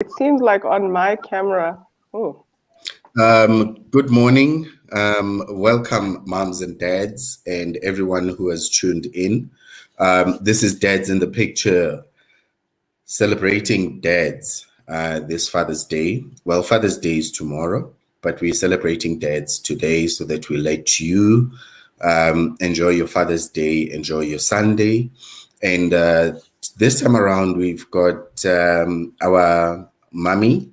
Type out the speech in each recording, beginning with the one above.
It seems like on my camera. Oh, Good morning. Welcome, moms and dads, and everyone who has tuned in. This is Dads in the Picture, celebrating dads this Father's Day. Well, Father's Day is tomorrow, but we're celebrating dads today so that we let you enjoy your Father's Day, enjoy your Sunday. And this time around, we've got our mummy,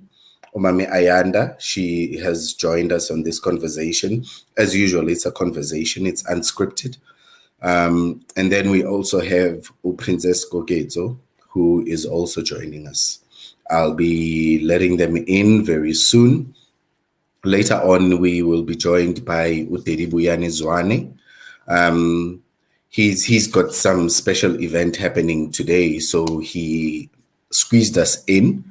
Umami Ayanda. She has joined us on this conversation. As usual, it's a conversation, it's unscripted. And then we also have Princess Gogezo, who is also joining us. I'll be letting them in very soon. Later on, we will be joined by Udedi Buyani Zwane. He's got some special event happening today, so he squeezed us in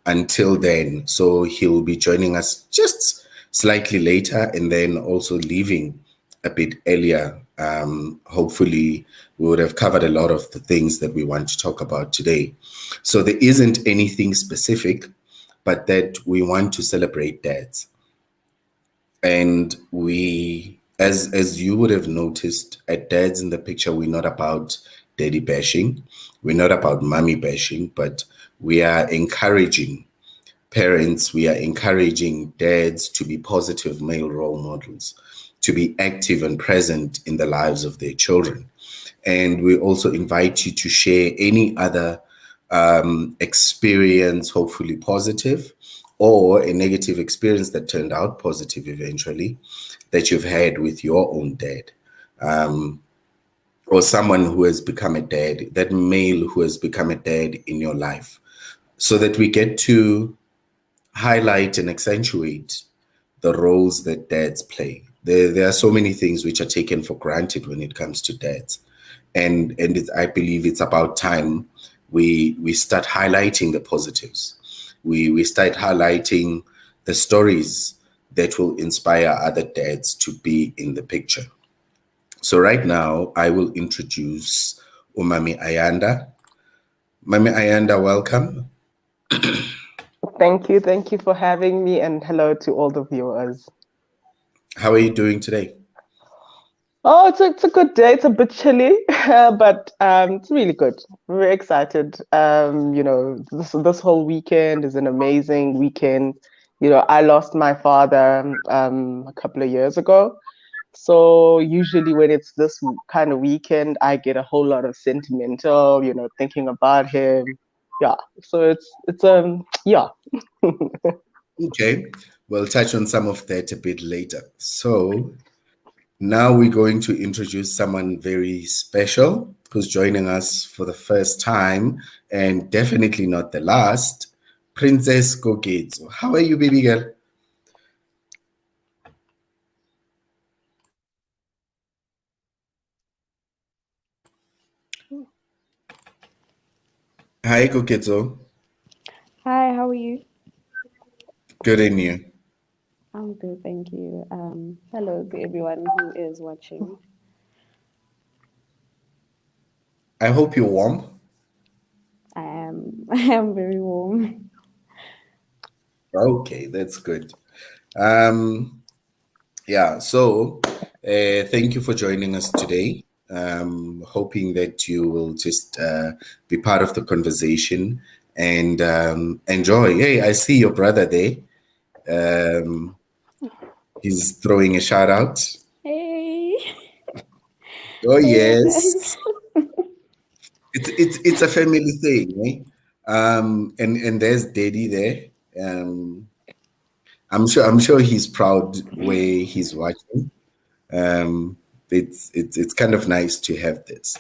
until then. So he'll be joining us just slightly later and then also leaving a bit earlier. Hopefully, we would have covered a lot of the things that we want to talk about today. So there isn't anything specific, but that we want to celebrate dads. And we, as you would have noticed, at Dads in the Picture, we're not about daddy bashing, we're not about mommy bashing, but we are encouraging parents, we are encouraging dads to be positive male role models, to be active and present in the lives of their children. And we also invite you to share any other experience, hopefully positive, or a negative experience that turned out positive eventually, that you've had with your own dad, or someone who has become a dad, that male who has become a dad in your life, so that we get to highlight and accentuate the roles that dads play. There are so many things which are taken for granted when it comes to dads. And I believe it's about time we start highlighting the positives. We start highlighting the stories that will inspire other dads to be in the picture. So right now, I will introduce Umami Ayanda. Mami Ayanda, welcome. thank you. Thank you for having me, and hello to all the viewers. How are you doing today? Oh, it's a good day. It's a bit chilly, but it's really good. Very excited. This whole weekend is an amazing weekend. I lost my father a couple of years ago. So usually when it's this kind of weekend, I get a whole lot of sentimental, thinking about him. Yeah. So it's yeah. Okay, we'll touch on some of that a bit later. So now we're going to introduce someone very special who's joining us for the first time and definitely not the last, Princess Gogetso. How are you, baby girl? Hi, Gogetso. Hi, how are you? Good in you. I'm good, thank you. Hello to everyone who is watching. I hope you're warm. I am very warm. Okay, that's good. Yeah, so thank you for joining us today. Hoping that you will just be part of the conversation and enjoy. Hey, I see your brother there. Um, he's throwing a shout out. Hey, Oh hey guys. yes, it's a family thing, eh? And there's Daddy there. Um, I'm sure he's proud where he's watching. Um, it's kind of nice to have this.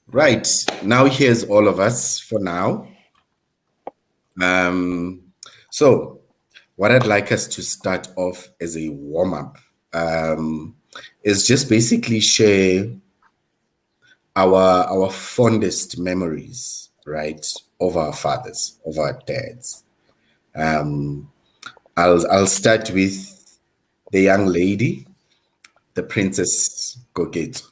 Right, now here's all of us for now. Um, so what I'd like us to start off as a warm-up is just basically share our fondest memories, right, of our fathers, of our dads. I'll start with the young lady, the Princess Gogetsu.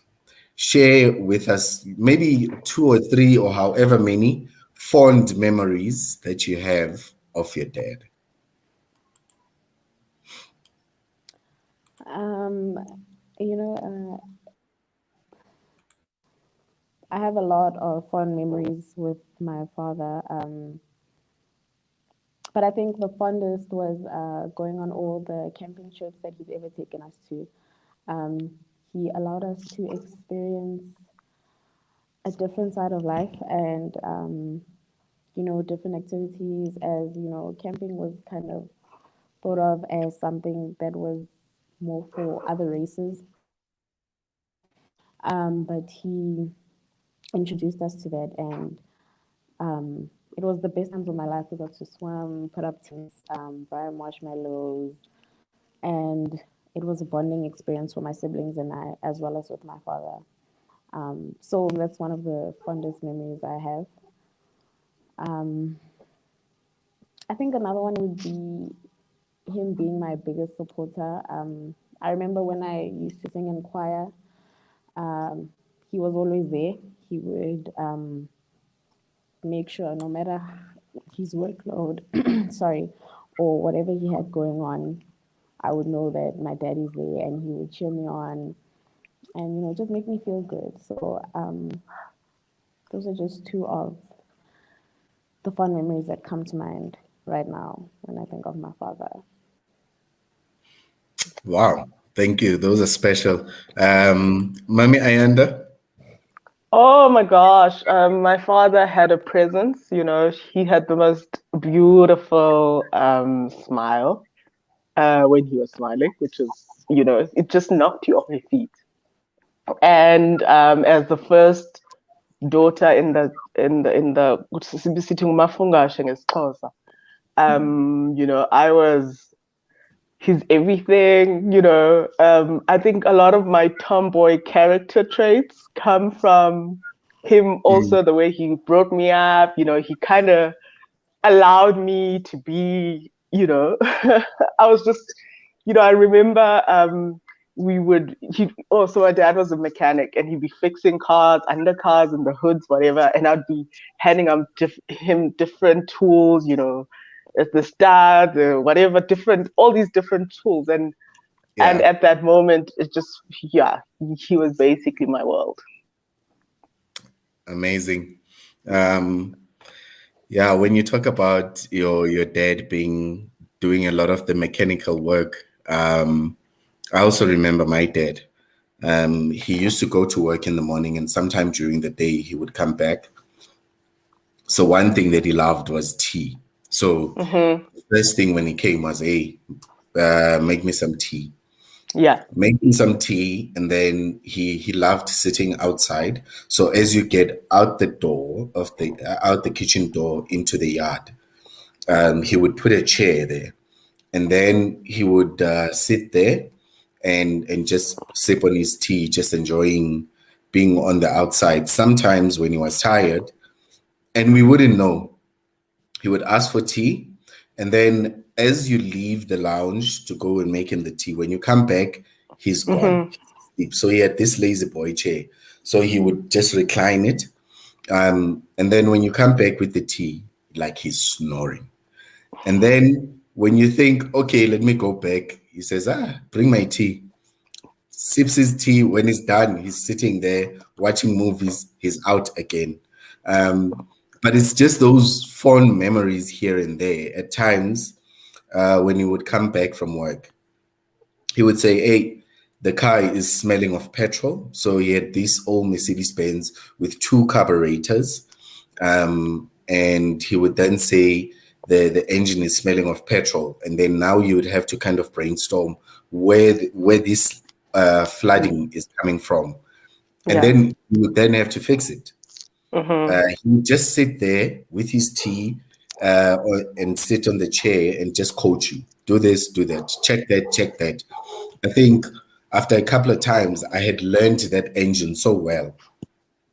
share with us maybe 2 or 3 or however many fond memories that you have of your dad. You know, I have a lot of fond memories with my father. But I think the fondest was going on all the camping trips that he's ever taken us to. He allowed us to experience a different side of life and, you know, different activities. As you know, camping was kind of thought of as something that was more for other races. But he introduced us to that, and it was the best times of my life. We got to swim, put up tents, buy marshmallows, and it was a bonding experience for my siblings and I, as well as with my father. So that's one of the fondest memories I have. Um, I think another one would be him being my biggest supporter. I remember when I used to sing in choir, um, he was always there. He would make sure, no matter his workload, sorry, or whatever he had going on, I would know that my daddy's there and he would cheer me on and, you know, just make me feel good. So those are just two of the fun memories that come to mind right now when I think of my father. Wow, thank you. Those are special. Mami Ayanda? Oh my gosh, my father had a presence, you know, he had the most beautiful smile when he was smiling, which is, you know, it just knocked you off your feet. And as the first daughter in the sithi ngumafungashe ngesixhosa, you know, I was his everything, you know. I think a lot of my tomboy character traits come from him, also the way he brought me up, you know. He kind of allowed me to be, you know, I was just, you know, I remember so my dad was a mechanic and he'd be fixing cars, undercars and the hoods, whatever. And I'd be handing him different tools, you know, the star, the whatever, all these different tools. And Yeah, at that moment, it just, yeah, he was basically my world. amazing. Yeah, when you talk about your dad doing a lot of the mechanical work, I also remember my dad. He used to go to work in the morning, and sometime during the day he would come back. So one thing that he loved was tea. So Mm-hmm. the first thing when he came was, "Hey, make me some tea." Yeah. Making some tea, and then he loved sitting outside. So as you get out the door of the out the kitchen door into the yard, he would put a chair there, and then he would sit there and just sip on his tea, just enjoying being on the outside. Sometimes when he was tired, and we wouldn't know, he would ask for tea, and then as you leave the lounge to go and make him the tea, when you come back, he's gone. Mm-hmm. He's asleep. So he had this lazy boy chair. So he would just recline it. And then when you come back with the tea, like he's snoring. And then when you think, okay, let me go back, he says, bring my tea. Sips his tea. When he's done, he's sitting there watching movies. He's out again. But it's just those fond memories here and there. At times, when he would come back from work, he would say, "Hey, the car is smelling of petrol." So he had this old Mercedes Benz with 2 carburetors. And he would then say, the engine is smelling of petrol. And then now you would have to kind of brainstorm where this flooding is coming from. And Yeah. then you would then have to fix it. Mm-hmm. He would just sit there with his tea and sit on the chair and just coach you. Do this, do that, check that, check that. I think after a couple of times, I had learned that engine so well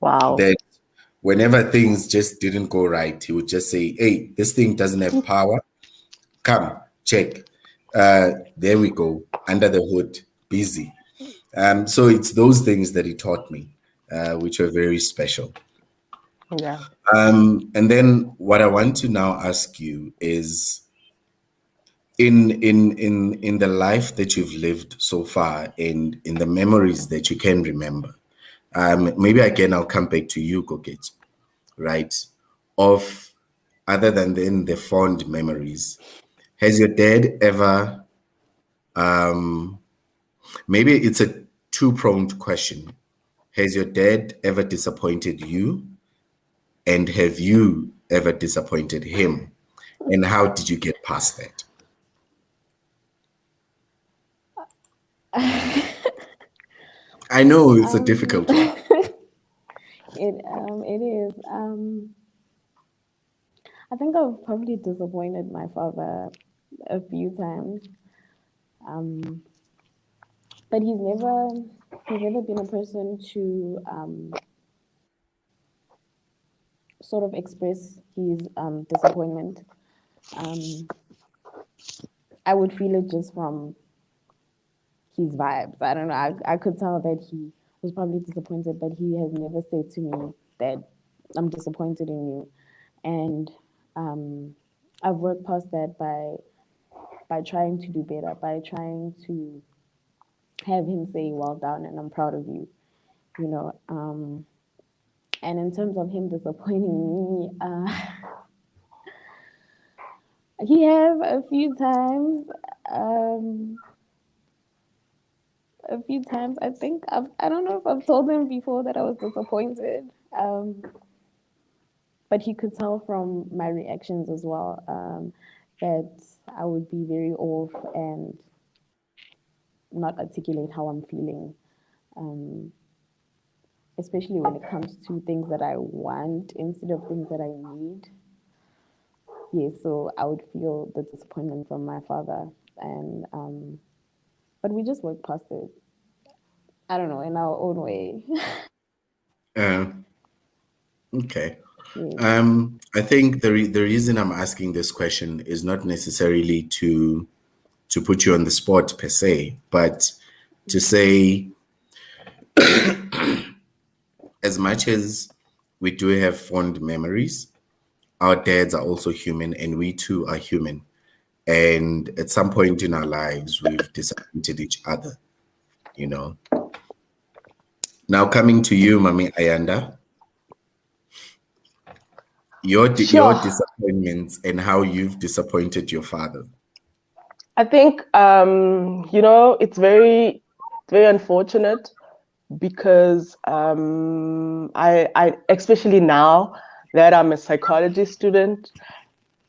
Wow. that whenever things just didn't go right, he would just say, "Hey, this thing doesn't have power. Come, check. There we go. Under the hood, busy." So it's those things that he taught me. which were very special. Yeah. And then what I want to now ask you is, in the life that you've lived so far, and in the memories that you can remember, maybe again I'll come back to you, Koketsu, right? Of other than the fond memories, has your dad ever, maybe it's a two-pronged question. Has your dad ever disappointed you? And have you ever disappointed him? And how did you get past that? I know it's a difficult one. It is. I think I've probably disappointed my father a few times. But he's never been a person to sort of express his disappointment. I would feel it just from his vibes. I don't know. I could tell that he was probably disappointed, but he has never said to me that I'm disappointed in you. And I've worked past that by trying to do better, by trying to have him say, "Well done," and "I'm proud of you." You know. And in terms of him disappointing me, he has a few times. Um, a few times. I think I don't know if I've told him before that I was disappointed, but he could tell from my reactions as well that I would be very off and not articulate how I'm feeling, um, especially when it comes to things that I want instead of things that I need. Yeah, so I would feel the disappointment from my father, and but we just worked past it. I don't know, in our own way. Uh, okay. Yeah. I think the reason I'm asking this question is not necessarily to put you on the spot per se, but to say, as much as we do have fond memories, our dads are also human, and we too are human. And at some point in our lives, we've disappointed each other, you know. Now coming to you, Mami Ayanda, your Sure. disappointments and how you've disappointed your father. I think it's very unfortunate because I especially now that I'm a psychology student,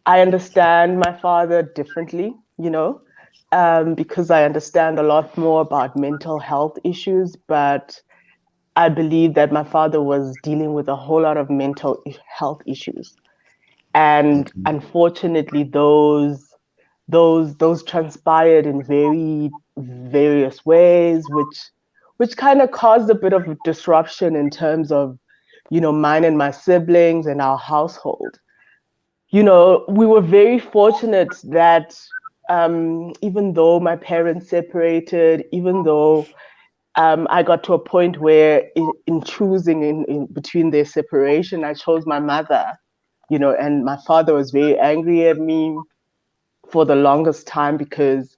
I understand my father differently, because I understand a lot more about mental health issues, but I believe that my father was dealing with a whole lot of mental health issues. And unfortunately, those transpired in very various ways, which kind of caused a bit of disruption in terms of, mine and my siblings and our household. We were very fortunate that even though my parents separated, even though I got to a point where in choosing in between their separation, I chose my mother, and my father was very angry at me for the longest time because,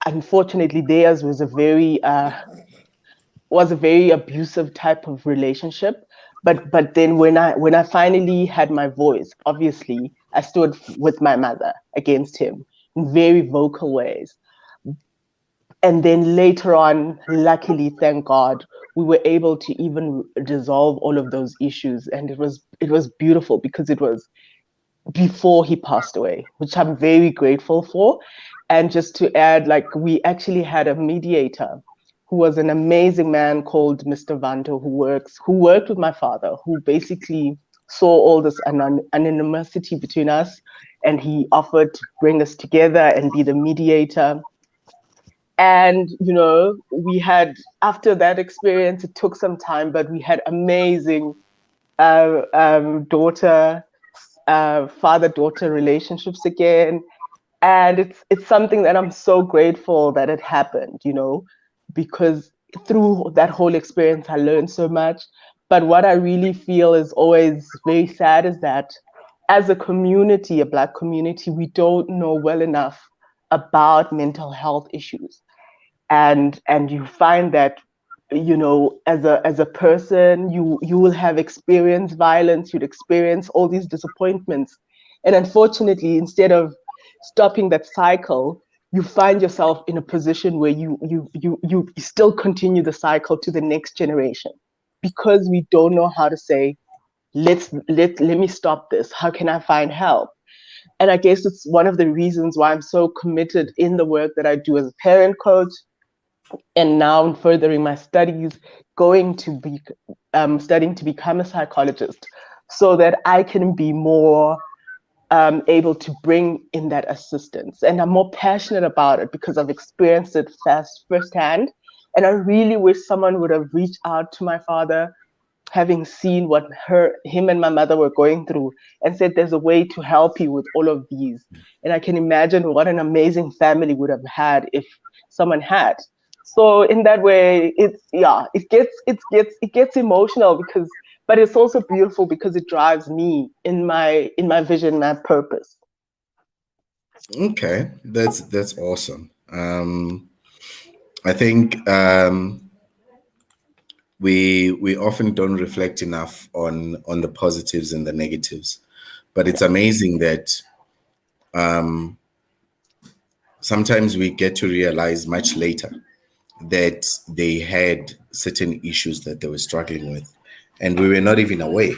unfortunately theirs was a very abusive type of relationship. But then when I finally had my voice, obviously I stood with my mother against him in very vocal ways. And then later on, luckily, thank God, we were able to even resolve all of those issues. And it was beautiful because it was before he passed away, which I'm very grateful for. And just to add, like, we actually had a mediator who was an amazing man called Mr. Vanto, who worked with my father, who basically saw all this anonymity between us, and he offered to bring us together and be the mediator. And we had, after that experience, it took some time, but we had amazing daughter father-daughter relationships again. And it's something that I'm so grateful that it happened, because through that whole experience, I learned so much. But what I really feel is always very sad is that as a community, a Black community, we don't know well enough about mental health issues. And you find that, you know, as a person, you will have experienced violence, you'd experience all these disappointments. And unfortunately, instead of stopping that cycle, you find yourself in a position where you still continue the cycle to the next generation, because we don't know how to say, let me stop this. How can I find help? And I guess it's one of the reasons why I'm so committed in the work that I do as a parent coach, and now in furthering my studies, going to be studying to become a psychologist, so that I can be more able to bring in that assistance. And I'm more passionate about it because I've experienced it firsthand. And I really wish someone would have reached out to my father, having seen what him and my mother were going through, and said, there's a way to help you with all of these. And I can imagine what an amazing family would have had if someone had. So in that way, it gets emotional, because, but it's also beautiful because it drives me in my vision, my purpose. Okay, that's awesome. I think we often don't reflect enough on the positives and the negatives, but it's amazing that sometimes we get to realize much later that they had certain issues that they were struggling with, and we were not even aware.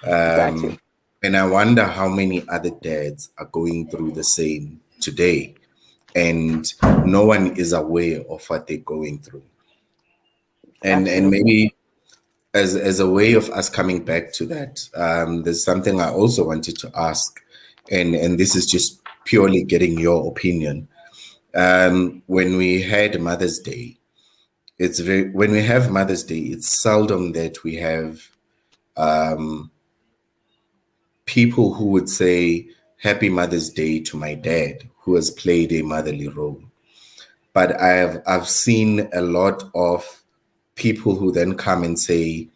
Exactly. And I wonder how many other dads are going through the same today, and no one is aware of what they're going through. And Absolutely. maybe as a way of us coming back to that, there's something I also wanted to ask, and this is just purely getting your opinion. When we had Mother's Day, when we have Mother's Day, it's seldom that we have people who would say Happy Mother's Day to my dad, who has played a motherly role. But I've seen a lot of people who then come and say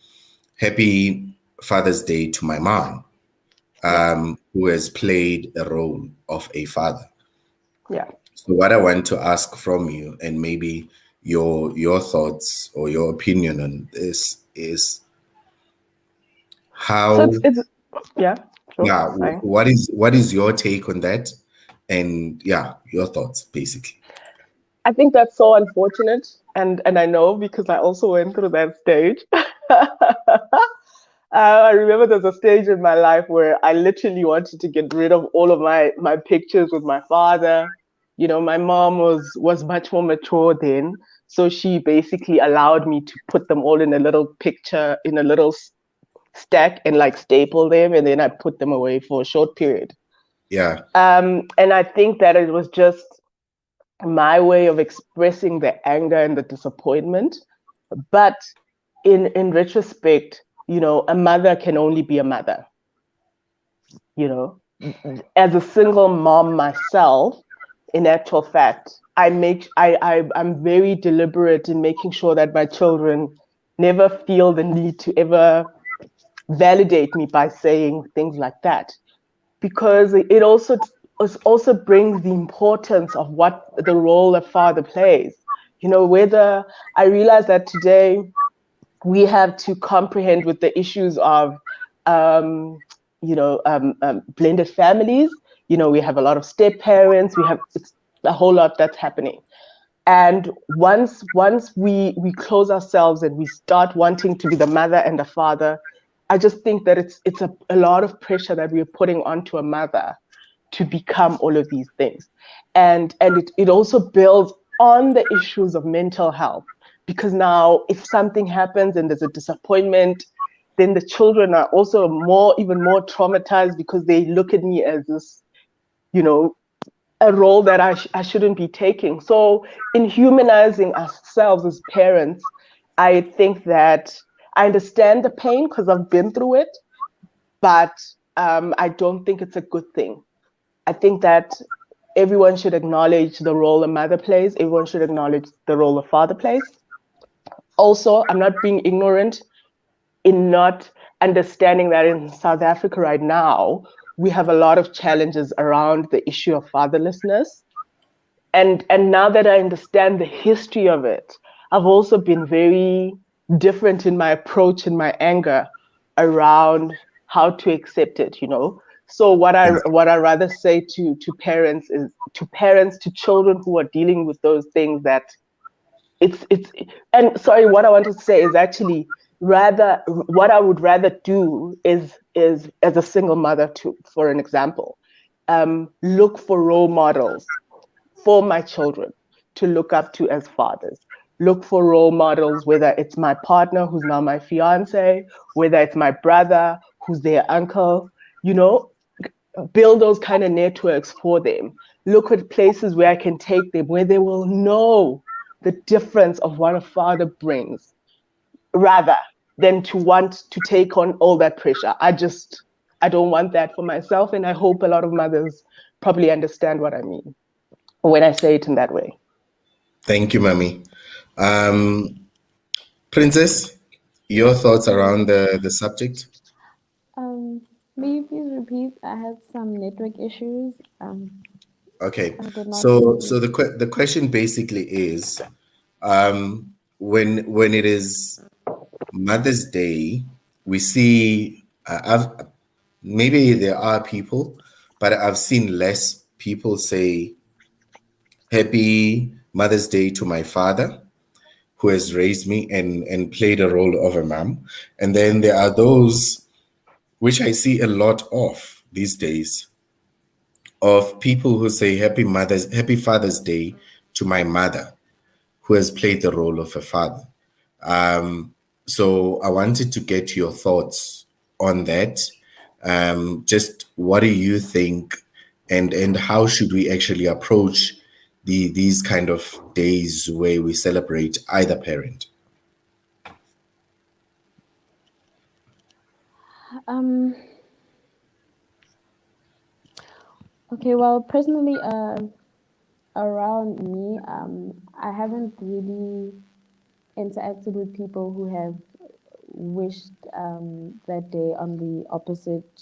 Happy Father's Day to my mom, Yeah. who has played a role of a father. Yeah. So what I want to ask from you, and maybe your thoughts or your opinion on this, is So how, it's yeah, sure. yeah, Fine. what is your take on that? And yeah, your thoughts basically. I think that's so unfortunate, and I know, because I also went through that stage. I remember there's a stage in my life where I literally wanted to get rid of all of my pictures with my father. You know, my mom was much more mature then, so she basically allowed me to put them all in a little picture, in a little stack, and like staple them, and then I put them away for a short period. Yeah. And I think that it was just my way of expressing the anger and the disappointment. But in retrospect, you know, a mother can only be a mother. You know, as a single mom myself, in actual fact, I'm very deliberate in making sure that my children never feel the need to ever validate me by saying things like that, because it also brings the importance of what the role a father plays. You know, whether I realize that today we have to comprehend with the issues of, blended families. You know, we have a lot of step parents. It's a whole lot that's happening. And once we close ourselves and we start wanting to be the mother and the father, I just think that it's a lot of pressure that we're putting onto a mother to become all of these things. And it also builds on the issues of mental health, because now if something happens and there's a disappointment, then the children are also even more traumatized, because they look at me as this, you know, a role that I shouldn't be taking. So in humanizing ourselves as parents, I think that I understand the pain because I've been through it, but I don't think it's a good thing. I think that everyone should acknowledge the role a mother plays. Everyone should acknowledge the role a father plays. Also, I'm not being ignorant in not understanding that in South Africa right now, we have a lot of challenges around the issue of fatherlessness. And now that I understand the history of it, I've also been very different in my approach and my anger around how to accept it, you know. So what I rather say to parents is to children who are dealing with those things, that it's and sorry, what I wanted to say is actually rather what I would rather do is as a single mother, to for an example, look for role models for my children to look up to as fathers. Look for role models, whether it's my partner who's now my fiance, whether it's my brother who's their uncle, you know, build those kind of networks for them. Look at places where I can take them, where they will know the difference of what a father brings, rather than to want to take on all that pressure. I don't want that for myself. And I hope a lot of mothers probably understand what I mean when I say it in that way. Thank you, Mami. Princess, your thoughts around the subject? May you please repeat? I had some network issues. Okay, I did not hear so you. the question basically is, when it is Mother's Day, we see maybe there are people, but I've seen less people say Happy Mother's Day to my father, who has raised me and played a role of a mom. And then there are those, which I see a lot of these days, of people who say Happy Father's Day to my mother, who has played the role of a father. So I wanted to get your thoughts on that. Just what do you think, and how should we actually approach these kind of days where we celebrate either parent? Um, okay, well, personally, around me, I haven't really interacted with people who have wished that day on the opposite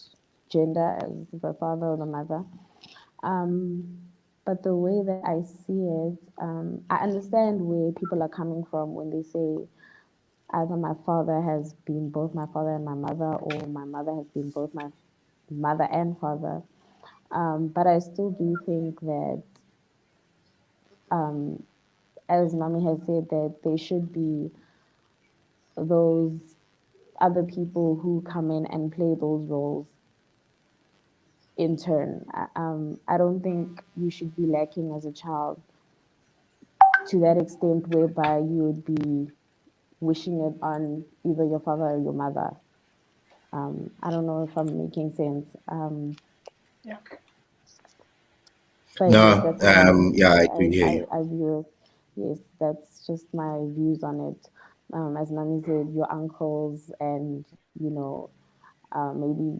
gender as the father or the mother. But the way that I see it, I understand where people are coming from when they say either my father has been both my father and my mother, or my mother has been both my mother and father. But I still do think that, as Mami has said, that there should be those other people who come in and play those roles in turn. I don't think you should be lacking as a child to that extent whereby you would be wishing it on either your father or your mother. I don't know if I'm making sense. Yeah. But yes, No, that's how yeah, I do hear you. I view it. Yes, that's just my views on it. As Nami said, your uncles and, you know, maybe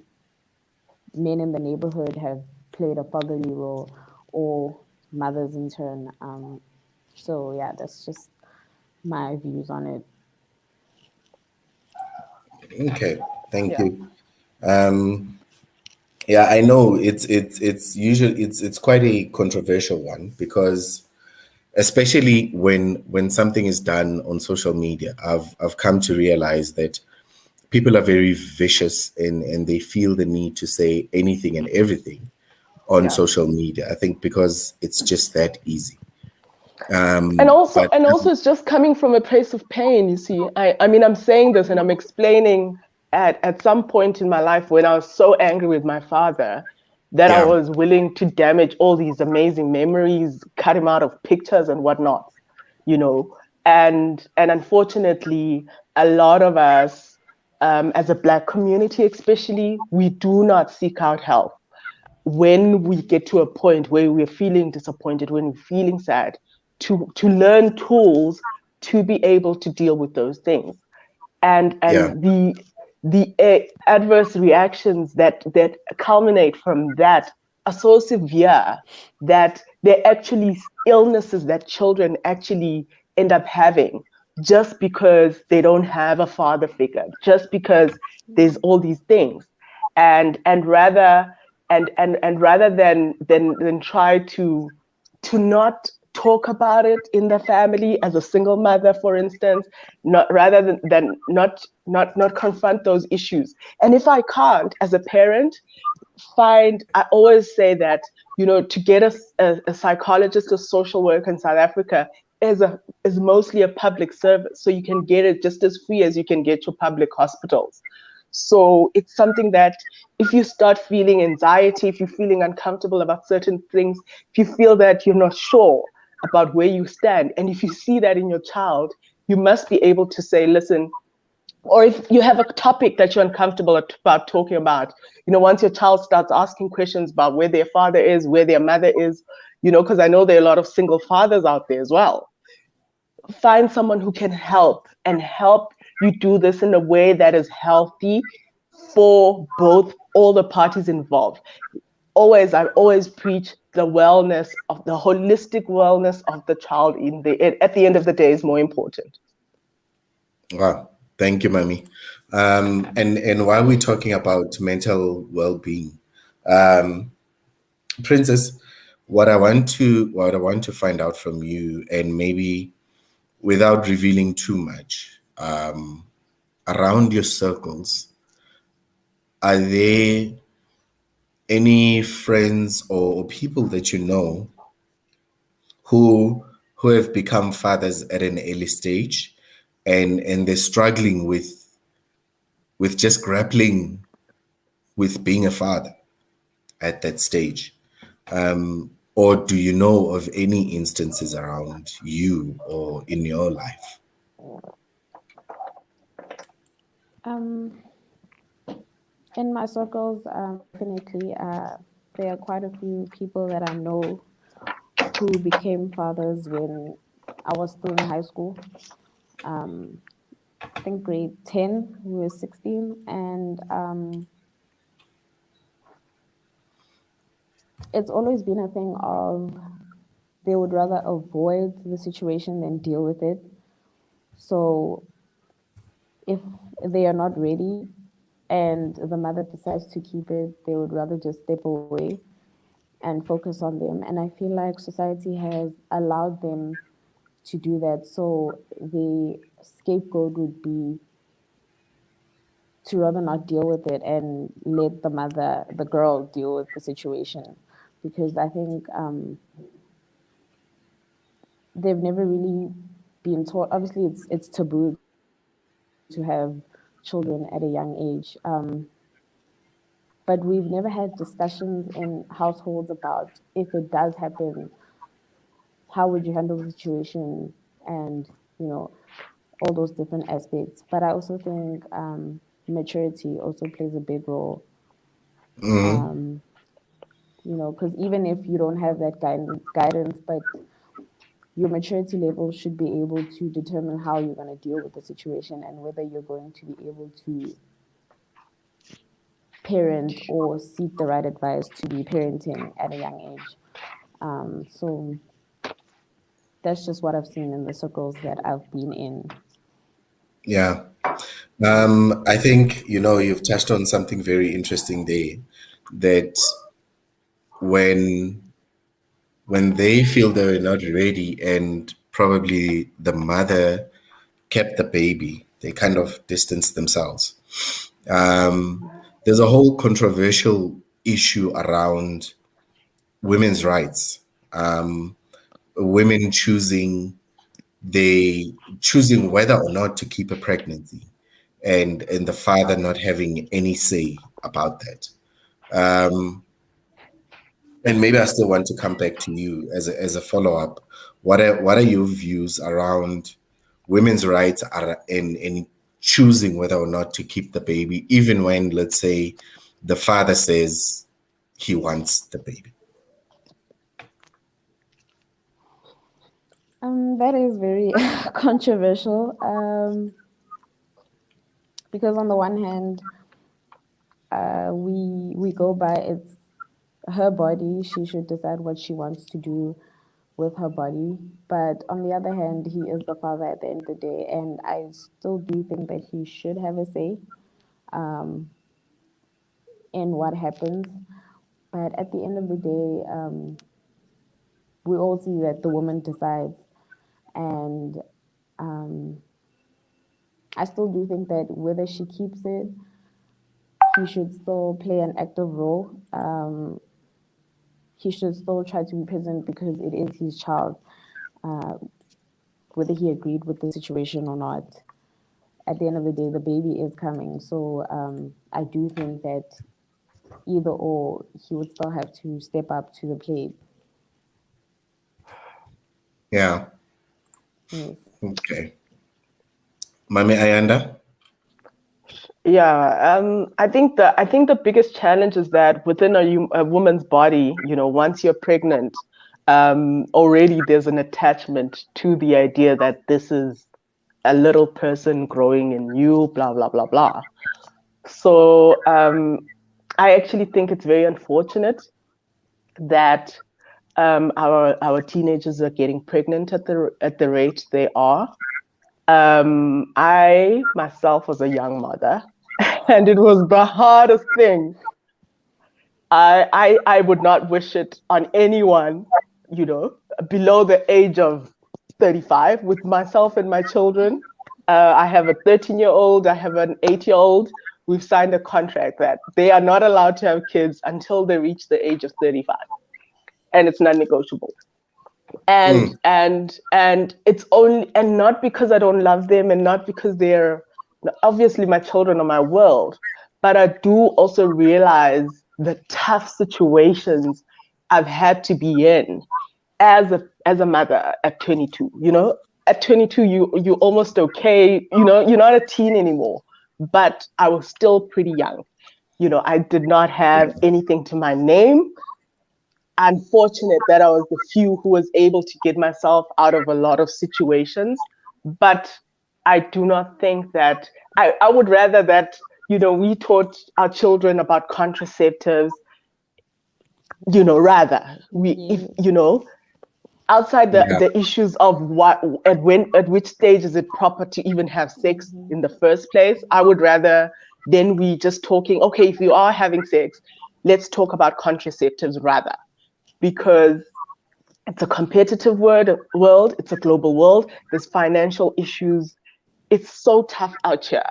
men in the neighborhood have played a fatherly role, or mothers in turn. So yeah, that's just my views on it. Okay, thank Yeah. you. Yeah, I know it's usually it's quite a controversial one, because especially when something is done on social media, I've come to realize that people are very vicious, and they feel the need to say anything and everything on Yeah. social media. I think because it's just that easy. And But also it's just coming from a place of pain, you see. I mean, I'm saying this and I'm explaining at some point in my life when I was so angry with my father that I yeah, was willing to damage all these amazing memories, cut him out of pictures and whatnot, you know. And unfortunately, a lot of us, as a Black community especially, we do not seek out help when we get to a point where we're feeling disappointed, when we're feeling sad, to learn tools to be able to deal with those things. And yeah, the adverse reactions that culminate from that are so severe that they're actually illnesses that children actually end up having. just because they don't have a father figure, just because there's all these things. And rather and rather than try to not talk about it in the family as a single mother, for instance, not rather than not confront those issues. And if I can't, as a parent, I always say that, to get a psychologist or social worker in South Africa is mostly a public service. So you can get it just as free as you can get your public hospitals. So it's something that if you start feeling anxiety, if you're feeling uncomfortable about certain things, if you feel that you're not sure about where you stand, and if you see that in your child, you must be able to say, listen, or if you have a topic that you're uncomfortable about talking about, once your child starts asking questions about where their father is, where their mother is, because I know there are a lot of single fathers out there as well. Find someone who can help and help you do this in a way that is healthy for all the parties involved. I always preach the wellness of the holistic wellness of the child at the end of the day is more important. Wow. Thank you, Mami. And while we're talking about mental well-being, Princess, what I want to find out from you, and maybe without revealing too much, around your circles, are there any friends or people that you know who have become fathers at an early stage, and they're struggling with just grappling with being a father at that stage? Or do you know of any instances around you or in your life? In my circles, definitely, there are quite a few people that I know who became fathers when I was still in high school. I think grade 10, we were 16, and it's always been a thing of they would rather avoid the situation than deal with it. So if they are not ready and the mother decides to keep it, they would rather just step away and focus on them. And I feel like society has allowed them to do that. So the scapegoat would be to rather not deal with it and let the girl, deal with the situation. Because I think they've never really been taught. Obviously, it's taboo to have children at a young age. But we've never had discussions in households about if it does happen, how would you handle the situation, and you know all those different aspects. But I also think maturity also plays a big role. Because even if you don't have that guidance, but your maturity level should be able to determine how you're going to deal with the situation and whether you're going to be able to parent or seek the right advice to be parenting at a young age. So that's just what I've seen in the circles that I've been in. Yeah. I think, you've touched on something very interesting there, that when they feel they're not ready, and probably the mother kept the baby, they kind of distance themselves. There's a whole controversial issue around women's rights. Women choosing whether or not to keep a pregnancy, and the father not having any say about that. And maybe I still want to come back to you as a follow up. What are your views around women's rights are in choosing whether or not to keep the baby, even when, let's say, the father says he wants the baby? That is very controversial, because on the one hand, we go by it's her body. She should decide what she wants to do. with her body. But on the other hand, he is the father at the end of the day, and I still do think that he should have a say in what happens. But at the end of the day, we all see that the woman decides, and I still do think that whether she keeps it, he should still play an active role. He should still try to be present because it is his child, whether he agreed with the situation or not. At the end of the day, the baby is coming. So I do think that either or, he would still have to step up to the plate. Yeah. Yes. Okay. Mami Ayanda? Yeah, I think the biggest challenge is that within a woman's body, once you're pregnant, already there's an attachment to the idea that this is a little person growing in you, blah blah blah blah. So I actually think it's very unfortunate that our teenagers are getting pregnant at the rate they are. I myself was a young mother, and it was the hardest thing. I would not wish it on anyone, below the age of 35 with myself and my children. I have a 13-year-old, I have an 8-year-old. We've signed a contract that they are not allowed to have kids until they reach the age of 35, and it's non-negotiable. And it's only, and not because I don't love them, and not because they're, obviously my children are my world, but I do also realize the tough situations I've had to be in as a mother at 22. At 22 you almost okay, you're not a teen anymore, but I was still pretty young. I did not have anything to my name. Unfortunate that I was the few who was able to get myself out of a lot of situations. But I do not think that I would rather that, we taught our children about contraceptives, rather we, if, outside the issues of what, at which stage is it proper to even have sex in the first place. I would rather then we just talking, okay, if you are having sex, let's talk about contraceptives rather, because it's a competitive world, it's a global world, there's financial issues, it's so tough out here.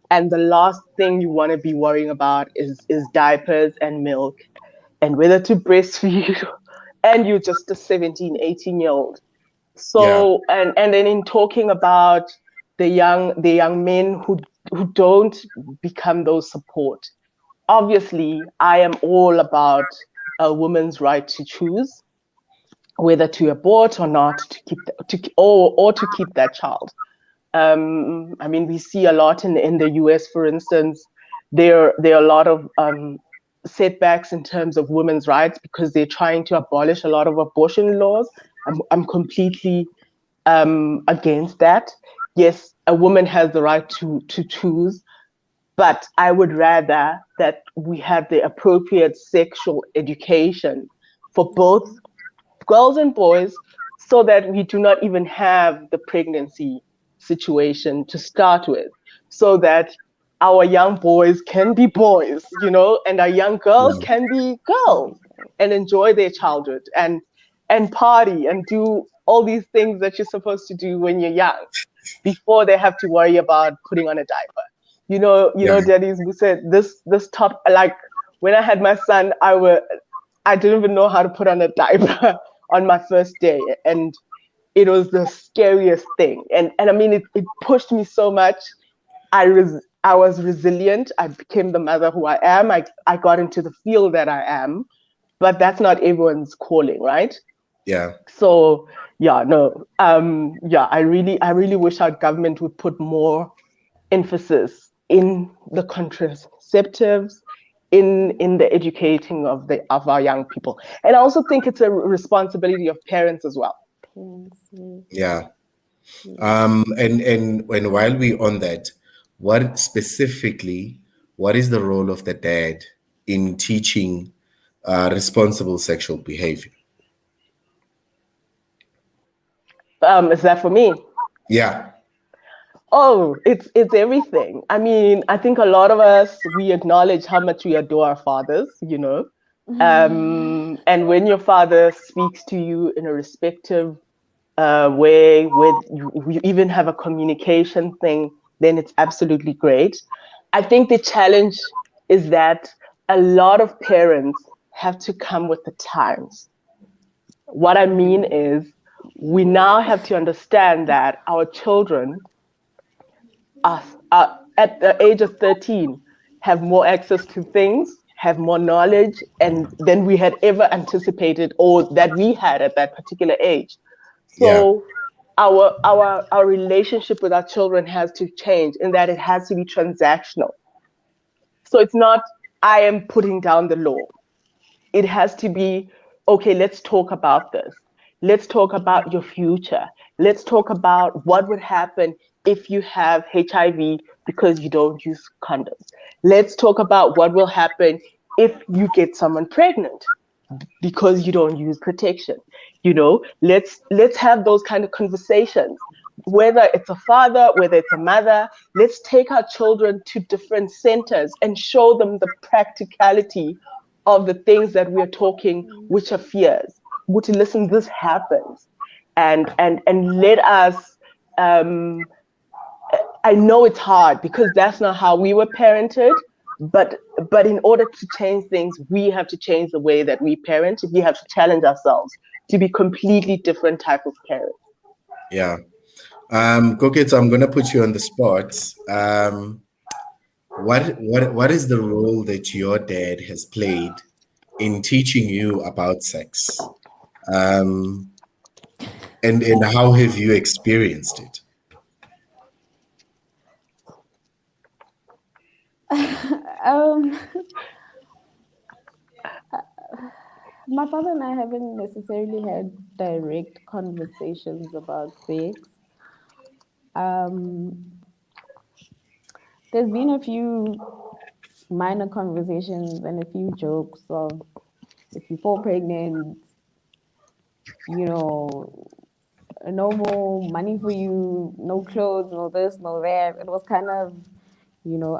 And the last thing you want to be worrying about is diapers and milk and whether to breastfeed and you're just a 17, 18-year-old. So and then in talking about the young men who don't become those support. Obviously, I am all about a woman's right to choose whether to abort or not, or to keep that child. I mean, we see a lot in the US, for instance. There are a lot of setbacks in terms of women's rights because they're trying to abolish a lot of abortion laws. I'm completely against that. Yes, a woman has the right to choose, but I would rather that we have the appropriate sexual education for both girls and boys, so that we do not even have the pregnancy situation to start with, so that our young boys can be boys, and our young girls can be girls and enjoy their childhood and party and do all these things that you're supposed to do when you're young before they have to worry about putting on a diaper. Daddies, we said this top, like when I had my son, I didn't even know how to put on a diaper on my first day. And it was the scariest thing. And I mean, it pushed me so much. I was resilient. I became the mother who I am. I got into the field that I am, but that's not everyone's calling, right? Yeah. So yeah, no. I really wish our government would put more emphasis in the contraceptives, in the educating of our young people. And I also think it's a responsibility of parents as well. Yeah. And while we're on that, what is the role of the dad in teaching responsible sexual behavior? Is that for me? Yeah. Oh, it's everything. I mean, I think a lot of us, we acknowledge how much we adore our fathers, you know. And when your father speaks to you in a respectful way, where you even have a communication thing, then it's absolutely great. I think the challenge is that a lot of parents have to come with the times. What I mean is, we now have to understand that our children are at the age of 13 have more access to things, have more knowledge, and than we had ever anticipated or that we had at that particular age. Yeah. So our relationship with our children has to change in that it has to be transactional. So it's not I am putting down the law. It has to be, okay, let's talk about this. Let's talk about your future. Let's talk about what would happen if you have HIV because you don't use condoms. Let's talk about what will happen if you get someone pregnant because you don't use protection. You know, let's have those kind of conversations. Whether it's a father, whether it's a mother, let's take our children to different centers and show them the practicality of the things that we are talking, which are fears. Would you listen, this happens. And let us I know it's hard because that's not how we were parented, but in order to change things, we have to change the way that we parent. We have to challenge ourselves to be completely different type of parents. Yeah. Koketso, I'm gonna put you on the spot. What is the role that your dad has played in teaching you about sex? Um, and how have you experienced it? um, my father and I haven't necessarily had direct conversations about sex. Um, there's been a few minor conversations and a few jokes of if you fall pregnant, you know, no more money for you, no clothes, no this, no that. It was kind of, you know,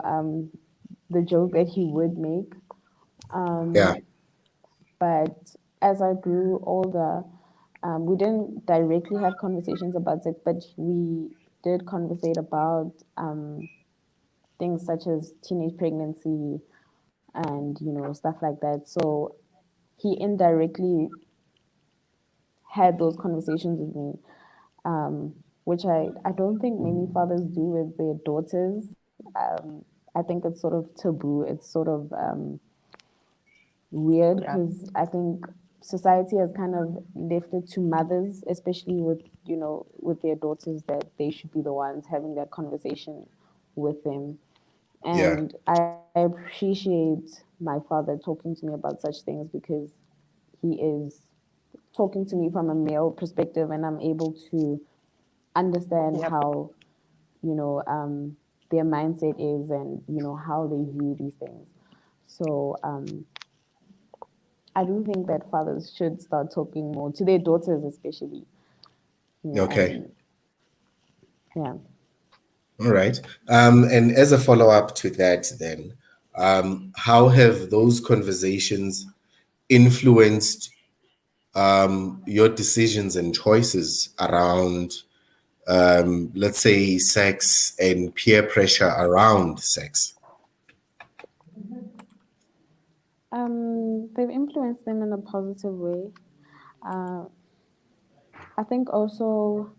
the joke that he would make. Yeah. But as I grew older, we didn't directly have conversations about sex, but we did conversate about things such as teenage pregnancy and stuff like that. So he indirectly had those conversations with me, which I don't think many fathers do with their daughters. I think it's sort of taboo. It's sort of weird Yeah. because I think society has kind of left it to mothers, especially with with their daughters, that they should be the ones having that conversation with them. Yeah. And I appreciate my father talking to me about such things because he is talking to me from a male perspective, and I'm able to understand Yep. how their mindset is, and how they view these things. So I do think that fathers should start talking more to their daughters, especially. Okay. And yeah. All right. And as a follow-up to that, then, how have those conversations influenced your decisions and choices around, let's say, sex and peer pressure around sex? They've influenced them in a positive way. Uh, I think also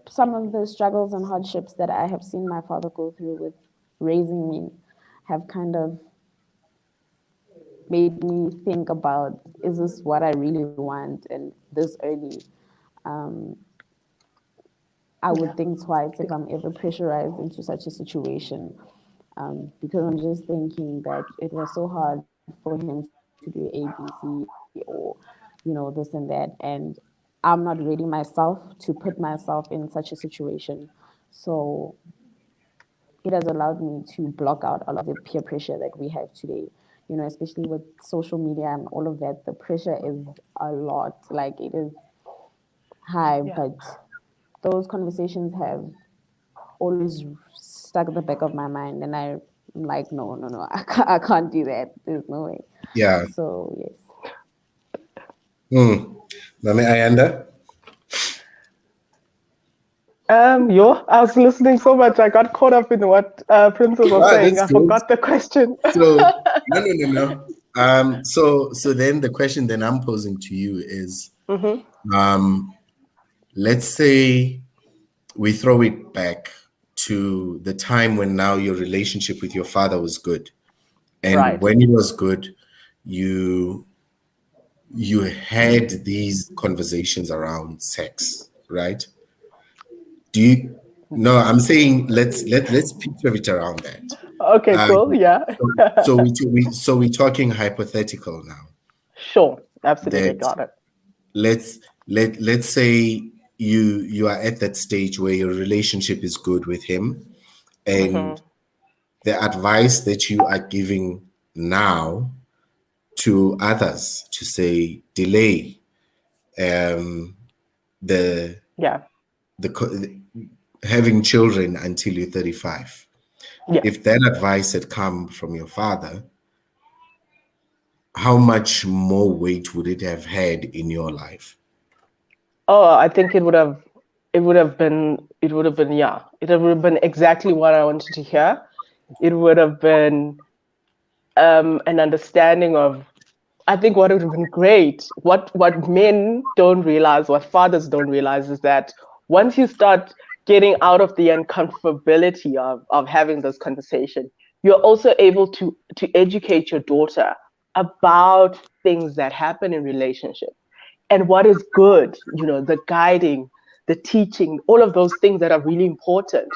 some of the struggles and hardships that I have seen my father go through with raising me have kind of made me think about, is this what I really want? And this early, um, I Yeah. would think twice if I'm ever pressurized into such a situation, because I'm just thinking that it was so hard for him to do ABC or this and that, and I'm not ready myself to put myself in such a situation. So it has allowed me to block out a lot of the peer pressure that we have today. you know, especially with social media and all of that, the pressure is a lot. Like it is high, but those conversations have always stuck at the back of my mind, and I'm like, no, no, no, I can't do that. There's no way. Yeah. So yes. Mami Ayanda? I was listening so much. I got caught up in what Princess was saying. That's I good. forgot the question. So no. So then the question that I'm posing to you is, let's say we throw it back to the time when now your relationship with your father was good, and Right. when it was good, you had these conversations around sex, right? Do you? No, I'm saying let's picture it around that. Okay, cool. Yeah. So we're talking hypothetical now. Sure. Absolutely. That Got it. let's say you are at that stage where your relationship is good with him, and the advice that you are giving now to others to say delay the Yeah. having children until you're 35. Yeah. If that advice had come from your father, how much more weight would it have had in your life? Oh, I think it would have been yeah. It would have been exactly what I wanted to hear. It would have been an understanding of, I think what would have been great, what men don't realize, what fathers don't realize, is that once you start getting out of the uncomfortability of having this conversation, you're also able to educate your daughter about things that happen in relationships and what is good, you know, the guiding, the teaching, all of those things that are really important.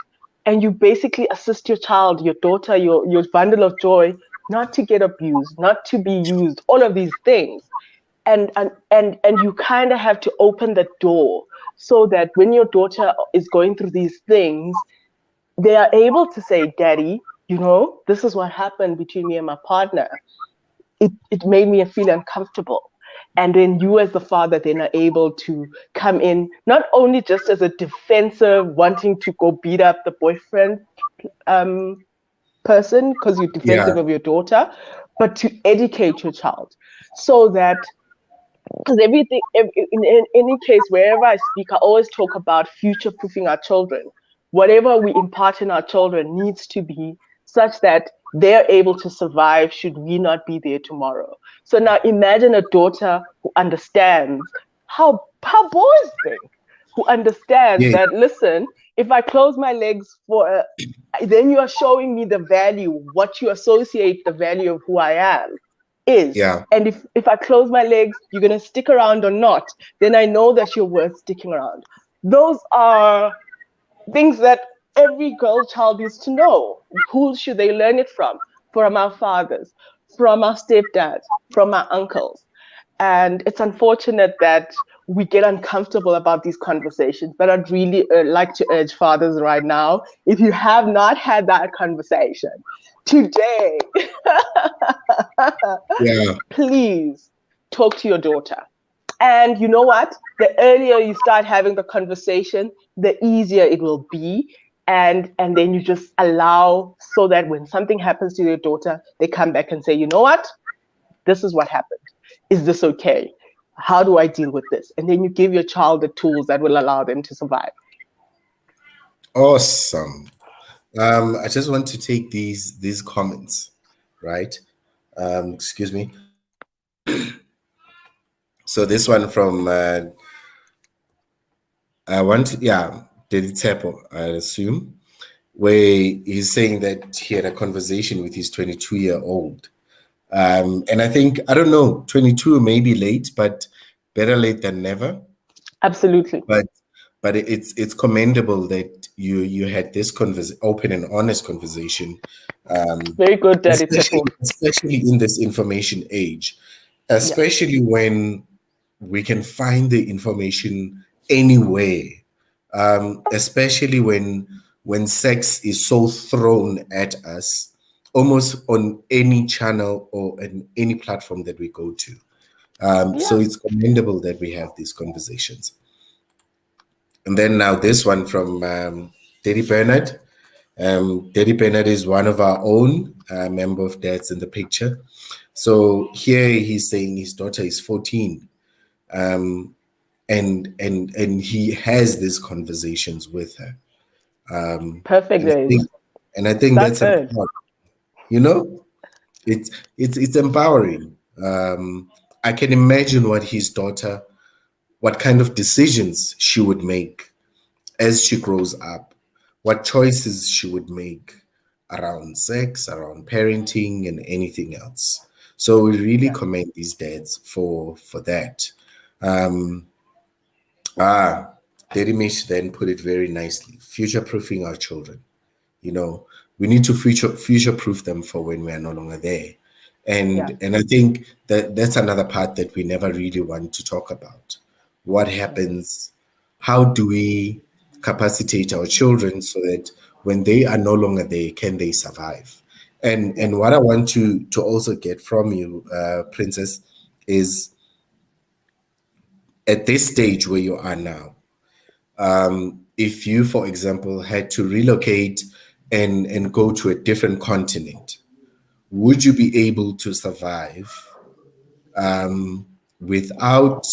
And you basically assist your child, your daughter, your bundle of joy, not to get abused, not to be used, all of these things. And you kind of have to open the door so that when your daughter is going through these things, they are able to say, Daddy, you know, this is what happened between me and my partner. It made me feel uncomfortable. And then you as the father then are able to come in, not only just as a defensive, wanting to go beat up the boyfriend person because you're defensive of your daughter, but to educate your child so that, because in any case, wherever I speak, I always talk about future proofing our children. Whatever we impart in our children needs to be such that they're able to survive should we not be there tomorrow. So now imagine a daughter who understands how boys think, who understands that, listen, if I close my legs for then you are showing me the value, what you associate the value of who I am is. Yeah. And if I close my legs, you're going to stick around or not, then I know that you're worth sticking around. Those are things that every girl child needs to know. Who should they learn it from? From our fathers, from our stepdads, from our uncles. And it's unfortunate that we get uncomfortable about these conversations. But I'd really like to urge fathers right now, if you have not had that conversation today, please talk to your daughter. And you know what? The earlier you start having the conversation, the easier it will be. And then you just allow so that when something happens to your daughter, they come back and say, you know what? This is what happened. Is this okay? How do I deal with this? And then you give your child the tools that will allow them to survive. Awesome. I just want to take these comments, right? Excuse me. So this one from DITP, I assume, where he's saying that he had a conversation with his 22-year-old. And I think, I don't know, 22 may be late, but better late than never. Absolutely. But it's commendable that you had this open and honest conversation. Very good, Daddy. Especially in this information age, especially when we can find the information anywhere, especially when sex is so thrown at us almost on any channel or in any platform that we go to. So it's commendable that we have these conversations. And then now this one from Daddy Bernard. Daddy Bernard is one of our own member of Dads in the Picture. So here he's saying his daughter is 14, and he has these conversations with her. Perfect days. And I think that's empowering. You know, it's empowering. I can imagine what his daughter, what kind of decisions she would make as she grows up, what choices she would make around sex, around parenting, and anything else. So we really commend these dads for that. Derimish then put it very nicely: future-proofing our children. You know, we need to future-proof them for when we are no longer there. And I think that that's another part that we never really want to talk about. What happens? How do we capacitate our children so that when they are no longer there, can they survive? And what I want to also get from you, Princess, is at this stage where you are now, if you, for example, had to relocate and go to a different continent, would you be able to survive without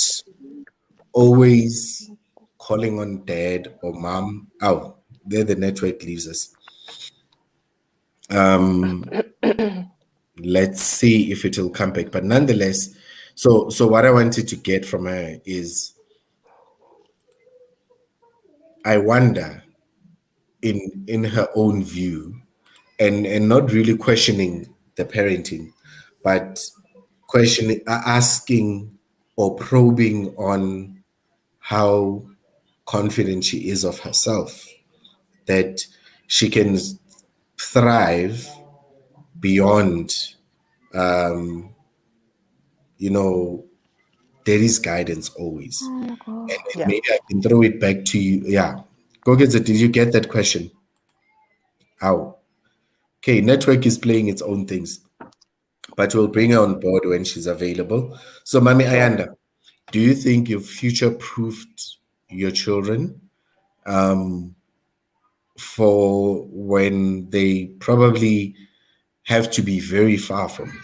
always calling on dad or mom? Oh, there the network leaves us. Let's see if it will come back. But nonetheless, so what I wanted to get from her is, I wonder, in her own view, and not really questioning the parenting, but questioning, asking or probing on how confident she is of herself, that she can thrive beyond, there is guidance always. And maybe I can throw it back to you. Yeah. Go get it. Did you get that question? How? Okay, network is playing its own things, but we'll bring her on board when she's available. So, Mami Ayanda, do you think you've future-proofed your children for when they probably have to be very far from you?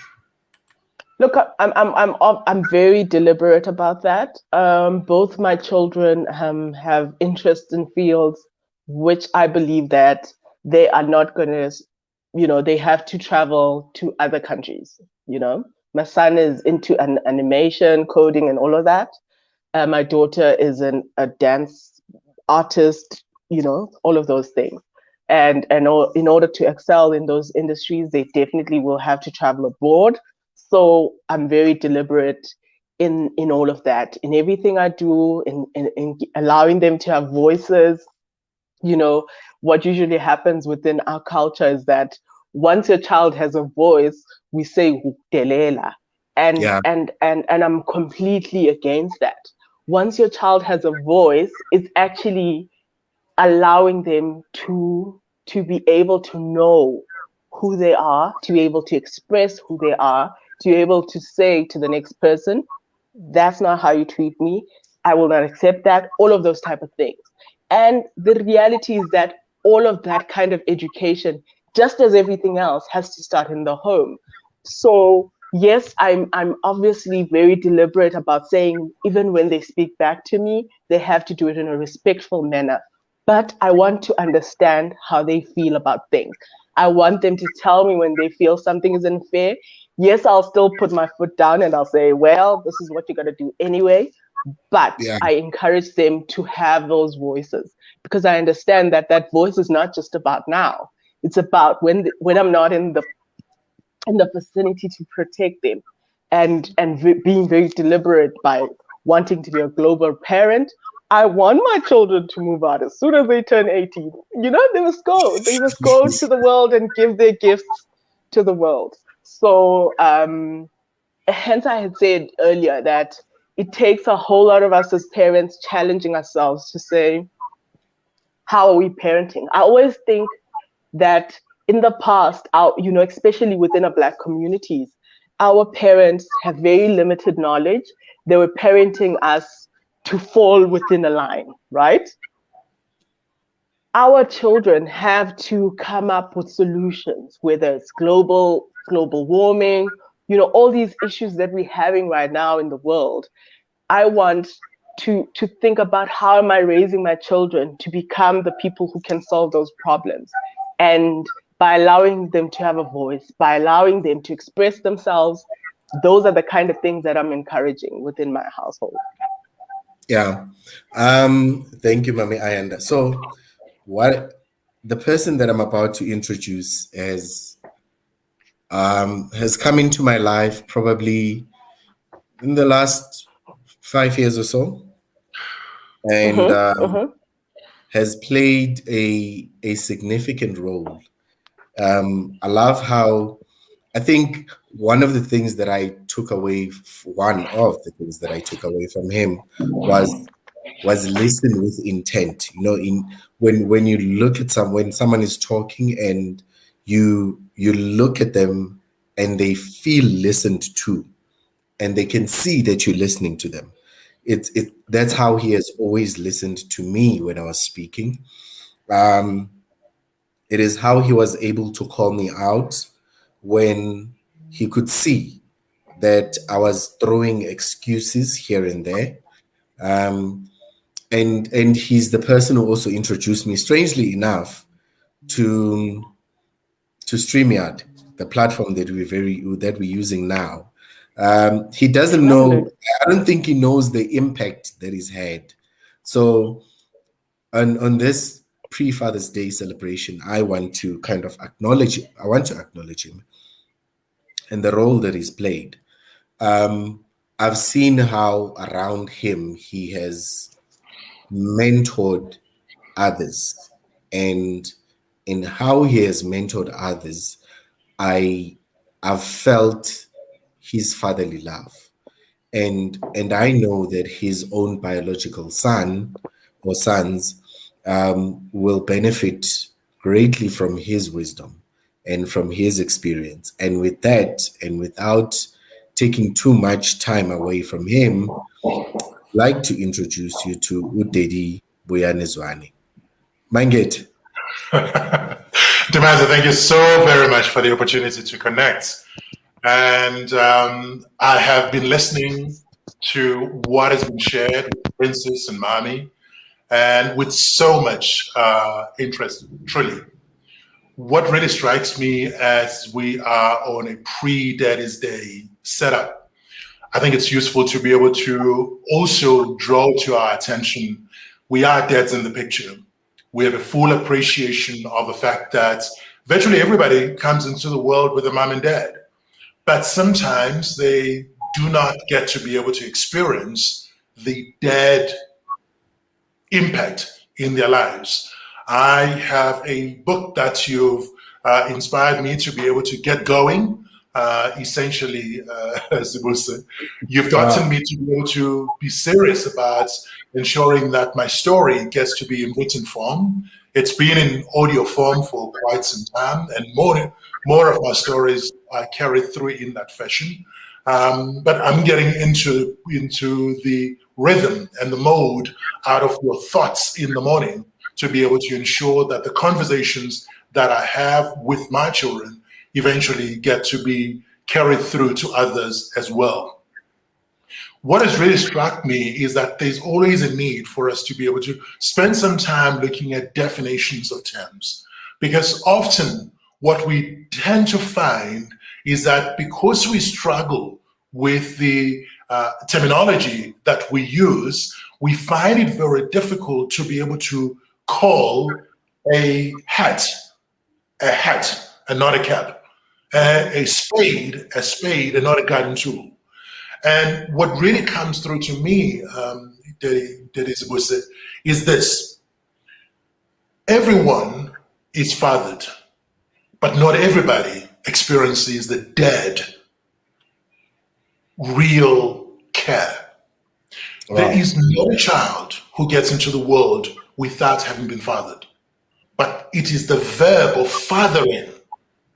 Look, I'm very deliberate about that. Both my children have interest in fields which I believe that they are not going to, they have to travel to other countries. My son is into animation, coding, and all of that. My daughter is a dance artist, all of those things. And in order to excel in those industries, they definitely will have to travel abroad. So I'm very deliberate in all of that, in everything I do, in allowing them to have voices. What usually happens within our culture is that once your child has a voice, we say "Delela," and I'm completely against that. Once your child has a voice, it's actually allowing them to be able to know who they are, to be able to express who they are, to be able to say to the next person, that's not how you treat me, I will not accept that, all of those type of things. And the reality is that all of that kind of education, just as everything else, has to start in the home. So yes, I'm obviously very deliberate about saying, even when they speak back to me, they have to do it in a respectful manner. But I want to understand how they feel about things. I want them to tell me when they feel something is unfair. Yes, I'll still put my foot down and I'll say, well, this is what you're going to do anyway. But I encourage them to have those voices, because I understand that that voice is not just about now. It's about when I'm not in the vicinity to protect them, and being very deliberate by wanting to be a global parent. I want my children to move out as soon as they turn 18. They must go. They must go to the world and give their gifts to the world. So hence I had said earlier that it takes a whole lot of us as parents challenging ourselves to say, how are we parenting? I always think that in the past, especially within our Black communities, our parents have very limited knowledge. They were parenting us to fall within a line, right? Our children have to come up with solutions, whether it's global warming, all these issues that we're having right now in the world. I want to think about, how am I raising my children to become the people who can solve those problems? And by allowing them to have a voice, by allowing them to express themselves, those are the kind of things that I'm encouraging within my household. Yeah. Thank you, Mami Ayanda. So the person that I'm about to introduce has come into my life probably in the last 5 years or so, and has played a significant role. I love how, I think one of the things that I took away from him was listen with intent. When you look at when someone is talking and you look at them and they feel listened to, and they can see that you're listening to them. That's how he has always listened to me when I was speaking. It is how he was able to call me out when he could see that I was throwing excuses here and there. And he's the person who also introduced me, strangely enough, to StreamYard, the platform that we're using now. He doesn't know. I don't think he knows the impact that he's had. So on this pre-Father's Day celebration, I want to acknowledge him and the role that he's played. I've seen how around him he has mentored others, and in how he has mentored others, I've felt his fatherly love. And I know that his own biological son or sons will benefit greatly from his wisdom and from his experience. And with that, and without taking too much time away from him, I'd like to introduce you to Udedi Boyanezwane. Manget. Demaza, thank you so very much for the opportunity to connect. And I have been listening to what has been shared with Princess and Mami, and with so much interest, truly. What really strikes me as we are on a pre-Daddy's Day setup, I think it's useful to be able to also draw to our attention, we are dads in the picture. We have a full appreciation of the fact that virtually everybody comes into the world with a mom and dad, but sometimes they do not get to be able to experience the dad impact in their lives. I have a book that you've inspired me to be able to get going. Essentially, Zibusa, you've gotten me to be able to be serious about ensuring that my story gets to be in written form. It's been in audio form for quite some time, and more of my stories are carried through in that fashion. But I'm getting into the rhythm and the mode out of your thoughts in the morning to be able to ensure that the conversations that I have with my children eventually get to be carried through to others as well. What has really struck me is that there's always a need for us to be able to spend some time looking at definitions of terms, because often what we tend to find is that because we struggle with the terminology that we use, we find it very difficult to be able to call a hat and not a cap, a spade and not a garden tool. And what really comes through to me, is this: everyone is fathered, but not everybody experiences the dad real care. Wow. There is no child who gets into the world without having been fathered. but it is the verb of fathering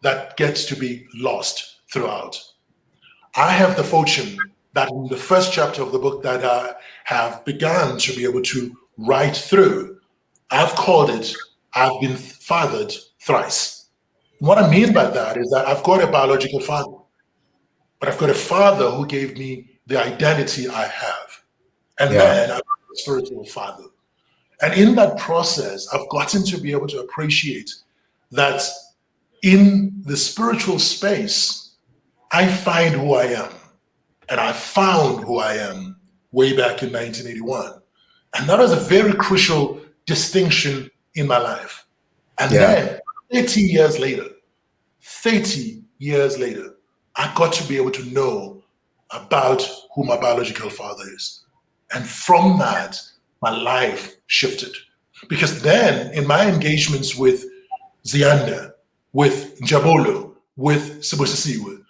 that gets to be lost throughout. I have the fortune that in the first chapter of the book that I have begun to be able to write through, I've called it, I've been fathered thrice. What I mean by that is that I've got a biological father, but I've got a father who gave me the identity I have. And then I've got a spiritual father. And in that process, I've gotten to be able to appreciate that in the spiritual space, I find who I am. And I found who I am way back in 1981. And that was a very crucial distinction in my life. And then 30 years later, I got to be able to know about who my biological father is. And from that, my life shifted. Because then in my engagements with Zianda, with Njabolo, with Sibusisiwe,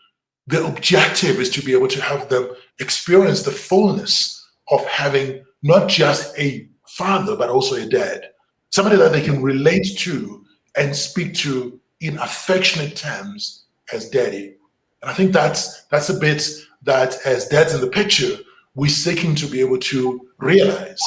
the objective is to be able to have them experience the fullness of having not just a father, but also a dad, somebody that they can relate to and speak to in affectionate terms as daddy. And I think that's a bit that as dads in the picture, we're seeking to be able to realize,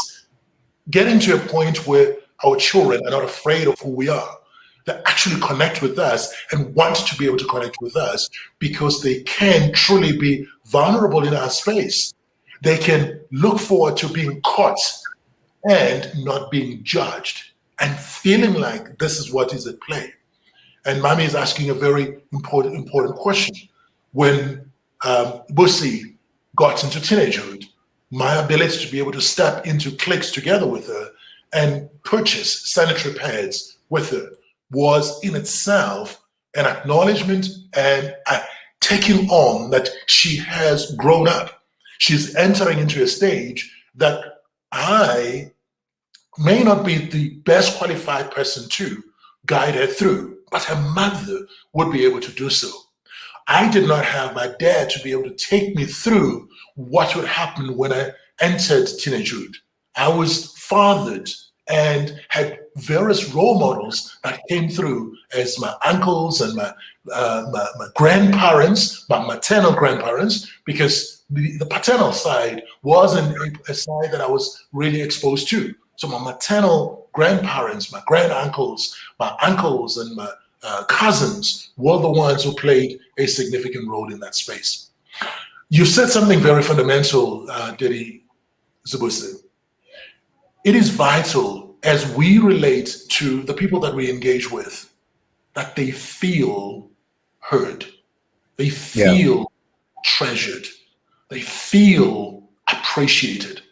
getting to a point where our children are not afraid of who we are. They actually connect with us and want to be able to connect with us because they can truly be vulnerable in our space. They can look forward to being caught and not being judged and feeling like this is what is at play. And Mami is asking a very important question. When Busi got into teenagehood, my ability to be able to step into cliques together with her and purchase sanitary pads with her was in itself an acknowledgement and a taking on that she has grown up. She's entering into a stage that I may not be the best qualified person to guide her through, but her mother would be able to do so. I did not have my dad to be able to take me through what would happen when I entered teenagehood. I was fathered and had various role models that came through as my uncles and my grandparents, my maternal grandparents, because the paternal side wasn't a side that I was really exposed to. So my maternal grandparents, my granduncles, my uncles, and my cousins were the ones who played a significant role in that space. You said something very fundamental, Dedi Zibuse. It is vital as we relate to the people that we engage with that they feel heard, they feel treasured, they feel appreciated,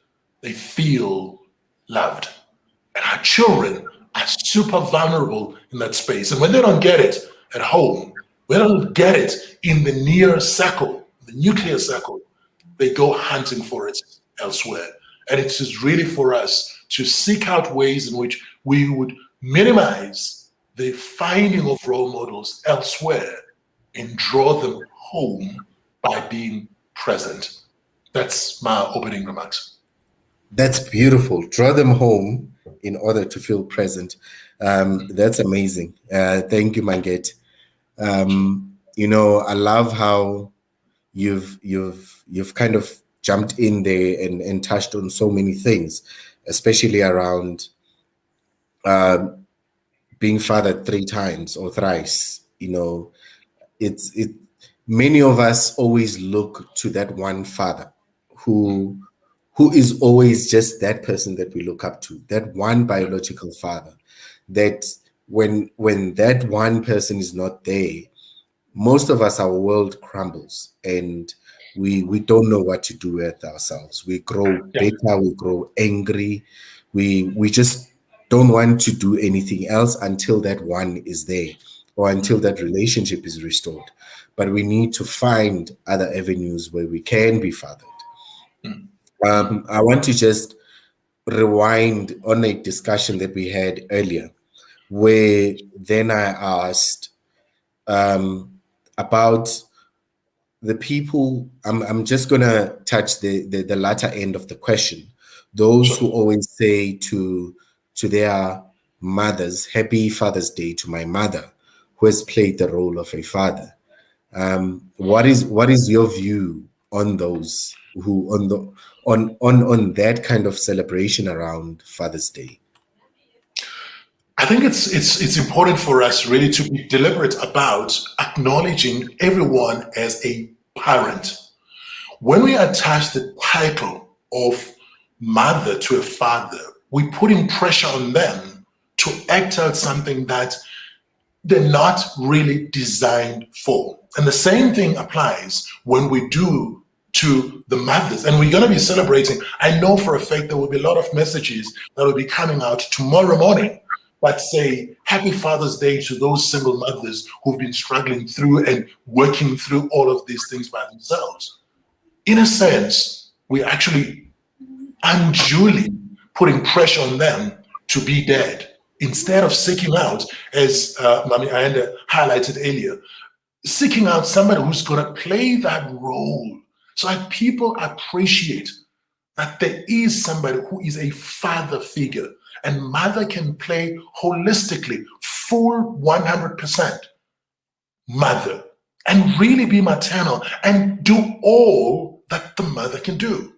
they feel loved. And our children are super vulnerable in that space. And when they don't get it at home, when they don't get it in the near circle, the nuclear circle, they go hunting for it elsewhere. And it is really for us to seek out ways in which we would minimize the finding of role models elsewhere and draw them home by being present. That's my opening remarks. That's beautiful. Draw them home in order to feel present. That's amazing. Thank you, Manget. You know, I love how you've kind of jumped in there and touched on so many things, especially around being fathered 3 times or thrice. You know, many of us always look to that one father who is always just that person that we look up to, that one biological father, that when that one person is not there, most of us, our world crumbles and we don't know what to do with ourselves. We grow bitter, we grow angry, we just don't want to do anything else until that one is there or until that relationship is restored. But we need to find other avenues where we can be fathered. I want to just rewind on a discussion that we had earlier, where then I asked about the people. I'm just gonna touch the latter end of the question. Those who always say to their mothers, happy Father's Day to my mother, who has played the role of a father. What is your view on those who on that kind of celebration around Father's Day? I think it's important for us really to be deliberate about acknowledging everyone as a parent. When we attach the title of mother to a father, we put in pressure on them to act out something that they're not really designed for. And the same thing applies when we do to the mothers. And we're going to be celebrating. I know for a fact there will be a lot of messages that will be coming out tomorrow morning that say Happy Father's Day to those single mothers who've been struggling through and working through all of these things by themselves. In a sense, we're actually unduly putting pressure on them to be dead instead of seeking out, as Mami Ayanda highlighted earlier, seeking out somebody who's going to play that role so that people appreciate that there is somebody who is a father figure, and mother can play holistically, full 100% mother, and really be maternal and do all that the mother can do.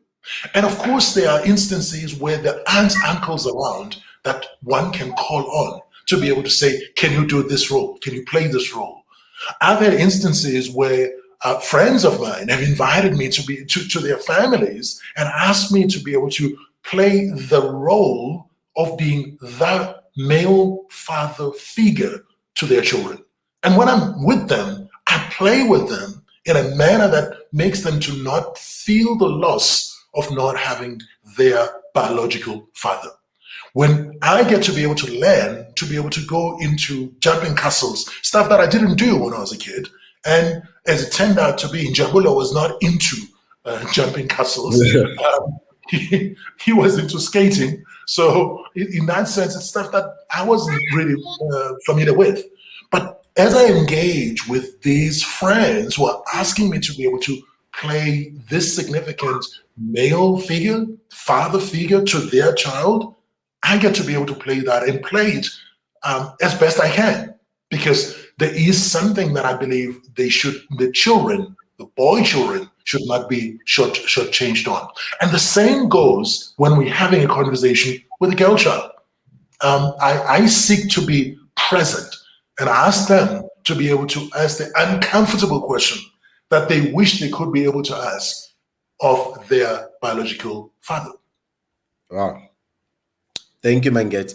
And of course, there are instances where there aren't uncles around that one can call on to be able to say, can you do this role? Can you play this role? Are there instances where friends of mine have invited me to be to their families and asked me to be able to play the role of being the male father figure to their children? And when I'm with them, I play with them in a manner that makes them to not feel the loss of not having their biological father. When I get to be able to learn, to be able to go into jumping castles, stuff that I didn't do when I was a kid, and as it turned out to be, Njabula was not into jumping castles. He was into skating. So in that sense, it's stuff that I wasn't really familiar with. But as I engage with these friends who are asking me to be able to play this significant male figure, father figure to their child, I get to be able to play that and play it as best I can, because there is something that I believe the children, the boy children, should not be shortchanged on. And the same goes when we're having a conversation with a girl child. I seek to be present and ask them to be able to ask the uncomfortable question that they wish they could be able to ask of their biological father. Wow. Thank you, Manget.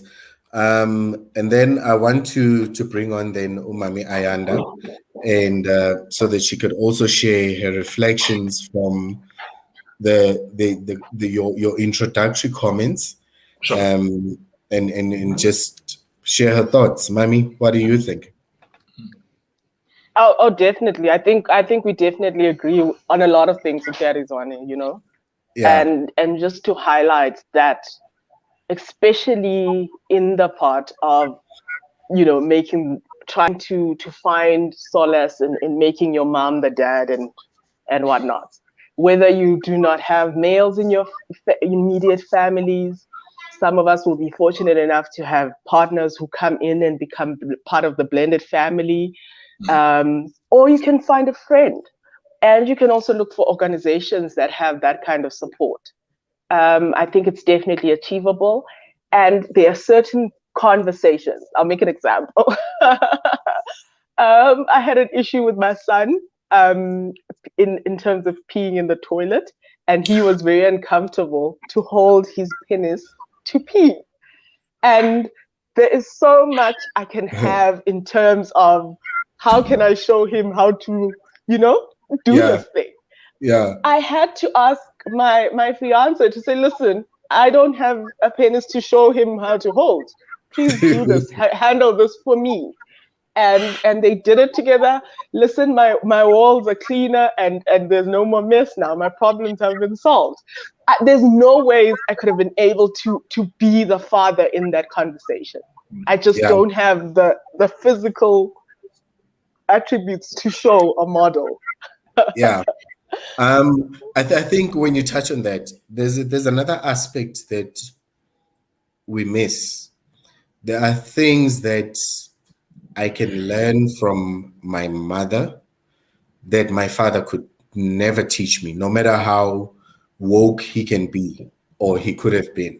And then I want to bring on then Umami Ayanda, and so that she could also share her reflections from your introductory comments, Sure. and just share her thoughts. Mami, what do you think? Oh, definitely. I think we definitely agree on a lot of things with Garizwane, you know. Yeah. And just to highlight that, especially in the part of, you know, trying to find solace in making your mom the dad and whatnot. Whether you do not have males in your immediate families, some of us will be fortunate enough to have partners who come in and become part of the blended family, or you can find a friend, and you can also look for organizations that have that kind of support. I think it's definitely achievable, and there are certain conversations. I'll make an example. I had an issue with my son in terms of peeing in the toilet, and he was very uncomfortable to hold his penis to pee. And there is so much I can have in terms of how can I show him how to, you know, do this thing. Yeah. I had to ask my fiance to say, listen, I don't have a penis to show him how to hold. Please do this, handle this for me. And they did it together. Listen, my walls are cleaner and there's no more mess now. My problems have been solved. There's no ways I could have been able to be the father in that conversation. I just don't have the physical attributes to show a model. Yeah. I think when you touch on that, there's another aspect that we miss. there are things that I can learn from my mother that my father could never teach me, no matter how woke he can be or he could have been.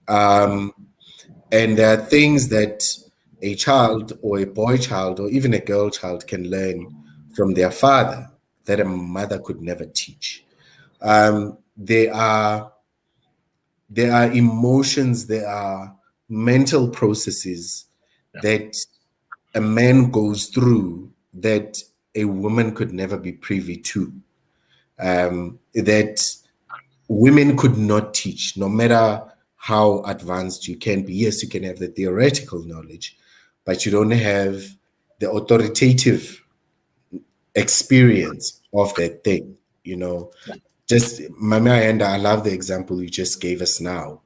And there are things that a child or a boy child or even a girl child can learn from their father that a mother could never teach. There are emotions, there are mental processes that a man goes through that a woman could never be privy to, that women could not teach, no matter how advanced you can be. Yes, you can have the theoretical knowledge, but you don't have the authoritative experience of that thing, you know. Just, Mama, and I love the example you just gave us now,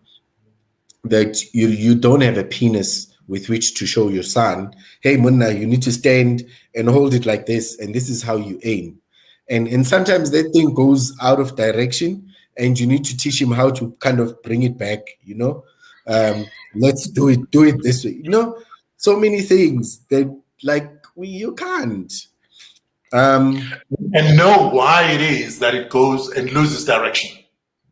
that you don't have a penis with which to show your son, hey, Munna, you need to stand and hold it like this, and this is how you aim. And sometimes that thing goes out of direction, and you need to teach him how to kind of bring it back, you know. Let's do it this way, you know. So many things that, like, you can't. And know why it is that it goes and loses direction.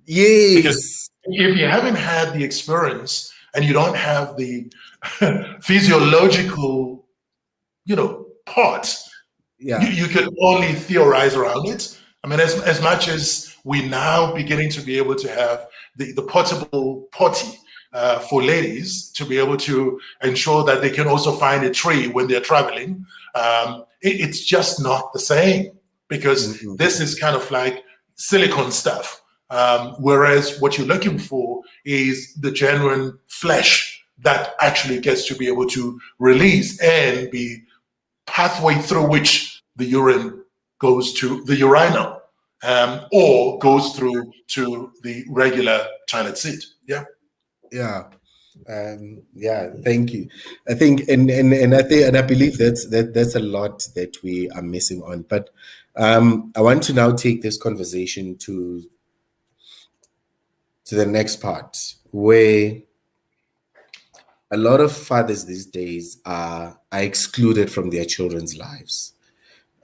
Yes. Because if you haven't had the experience and you don't have the physiological, part, you can only theorize around it. I mean, as much as we now beginning to be able to have the portable potty for ladies to be able to ensure that they can also find a tree when they're traveling, it's just not the same, because this is kind of like silicone stuff. Whereas what you're looking for is the genuine flesh that actually gets to be able to release and be pathway through which the urine goes to the urinal, or goes through to the regular toilet seat. Thank you. I think and I believe that's a lot that we are missing on. But I want to now take this conversation to the next part, where a lot of fathers these days are excluded from their children's lives,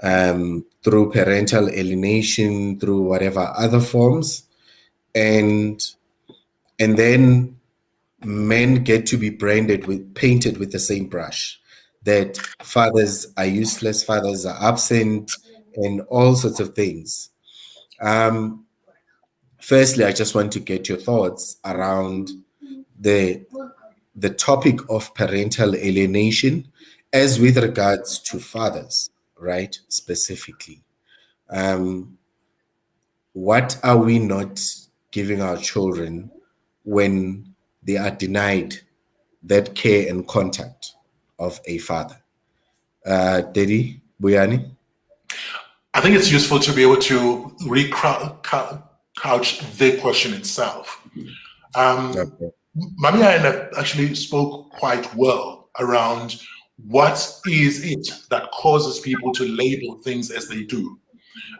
through parental alienation, through whatever other forms, and then men get to be painted with the same brush, that fathers are useless, fathers are absent, and all sorts of things. Firstly, I just want to get your thoughts around the topic of parental alienation as with regards to fathers, right? Specifically, what are we not giving our children when they are denied that care and contact of a father? Dedi, Buyani? I think it's useful to be able to couch the question itself. Okay. Mami Aina actually spoke quite well around what is it that causes people to label things as they do.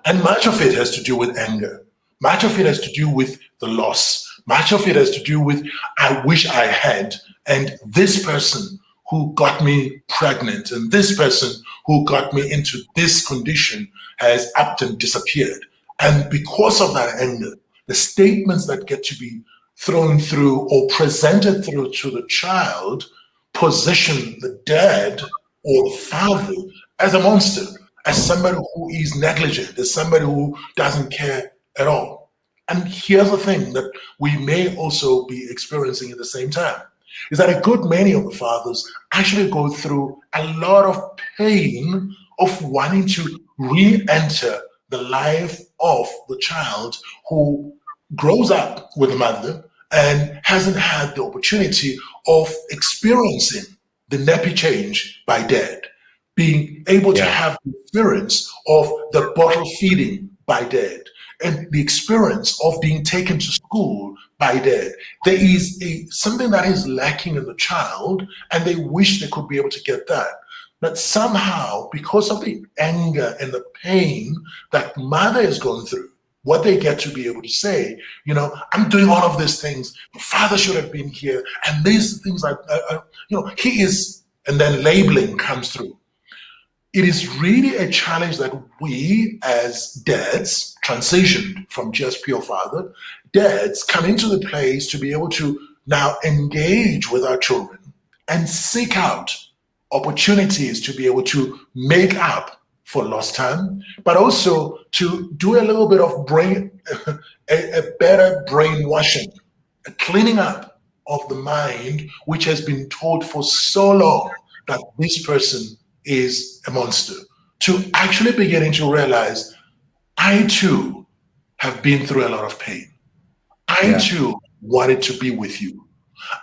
And much of it has to do with anger. Much of it has to do with the loss. Much of it has to do with, I wish I had, and this person who got me pregnant, and this person who got me into this condition has upped and disappeared. And because of that anger, the statements that get to be thrown through or presented through to the child position the dad or the father as a monster, as somebody who is negligent, as somebody who doesn't care at all. And here's the thing that we may also be experiencing at the same time, is that a good many of the fathers actually go through a lot of pain of wanting to re-enter the life of the child who grows up with a mother and hasn't had the opportunity of experiencing the nappy change by dad, being able to have the experience of the bottle feeding by dad, and the experience of being taken to school by dad. There is something that is lacking in the child, and they wish they could be able to get that. But somehow, because of the anger and the pain that mother is going through, what they get to be able to say, you know, I'm doing all of these things. Your father should have been here, and these things are, you know, he is, and then labeling comes through. It is really a challenge that we as dads, transitioned from just pure father, dads come into the place to be able to now engage with our children and seek out opportunities to be able to make up for lost time, but also to do a little bit of a better brainwashing, a cleaning up of the mind, which has been told for so long that this person is a monster, to actually beginning to realize, I too have been through a lot of pain. I too wanted to be with you.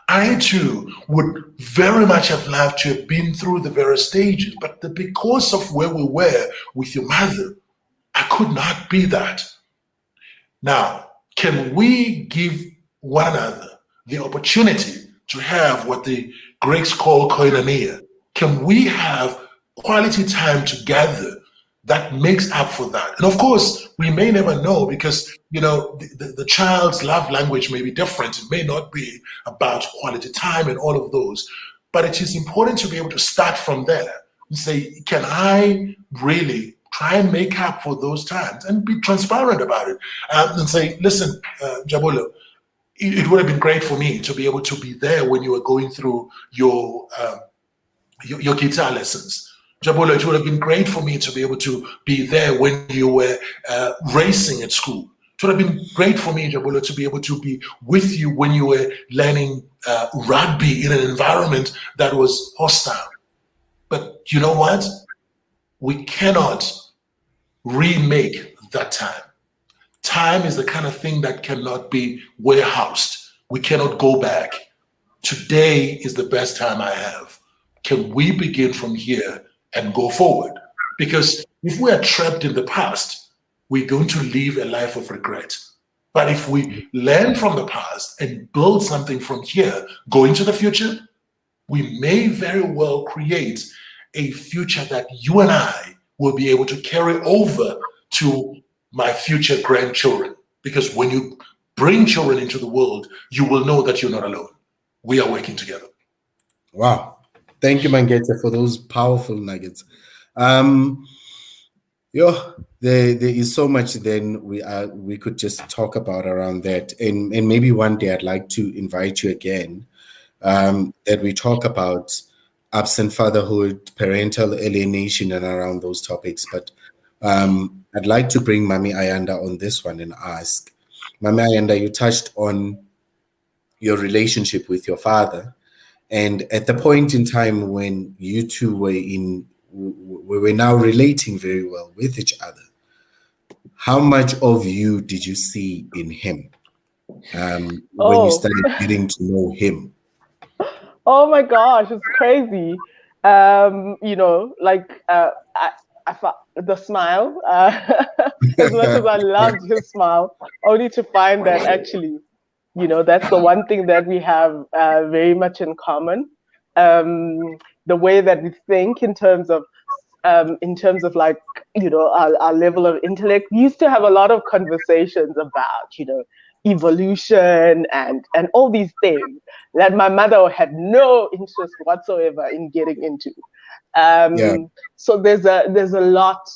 I too would very much have loved to have been through the various stages, but because of where we were with your mother, I could not be that. Now, can we give one another the opportunity to have what the Greeks call koinonia? Can we have quality time together that makes up for that? And of course, we may never know, because, you know, the child's love language may be different. It may not be about quality time and all of those. But it is important to be able to start from there and say, can I really try and make up for those times, and be transparent about it, and say, listen, Jabulo, it would have been great for me to be able to be there when you were going through your guitar lessons. Jabulo, it would have been great for me to be able to be there when you were racing at school. It would have been great for me, Jabulo, to be able to be with you when you were learning rugby in an environment that was hostile. But you know what? We cannot remake that time. Time is the kind of thing that cannot be warehoused. We cannot go back. Today is the best time I have. Can we begin from here and go forward? Because if we are trapped in the past, we're going to live a life of regret. But if we learn from the past and build something from here, go into the future, we may very well create a future that you and I will be able to carry over to my future grandchildren. Because when you bring children into the world, you will know that you're not alone. We are working together. Wow. Thank you, Mangeta, for those powerful nuggets. There is so much then we could just talk about around that. And maybe one day I'd like to invite you again, that we talk about absent fatherhood, parental alienation, and around those topics. But I'd like to bring Mami Ayanda on this one and ask, Mami Ayanda, you touched on your relationship with your father. And at the point in time when you two we were now relating very well with each other, how much of you did you see in him when you started getting to know him? Oh my gosh, it's crazy. You know, like I found the smile. As much as I loved his smile, only to find that actually, you know, that's the one thing that we have very much in common. The way that we think in terms of like, you know, our level of intellect. We used to have a lot of conversations about, you know, evolution and all these things that my mother had no interest whatsoever in getting into. So there's a lot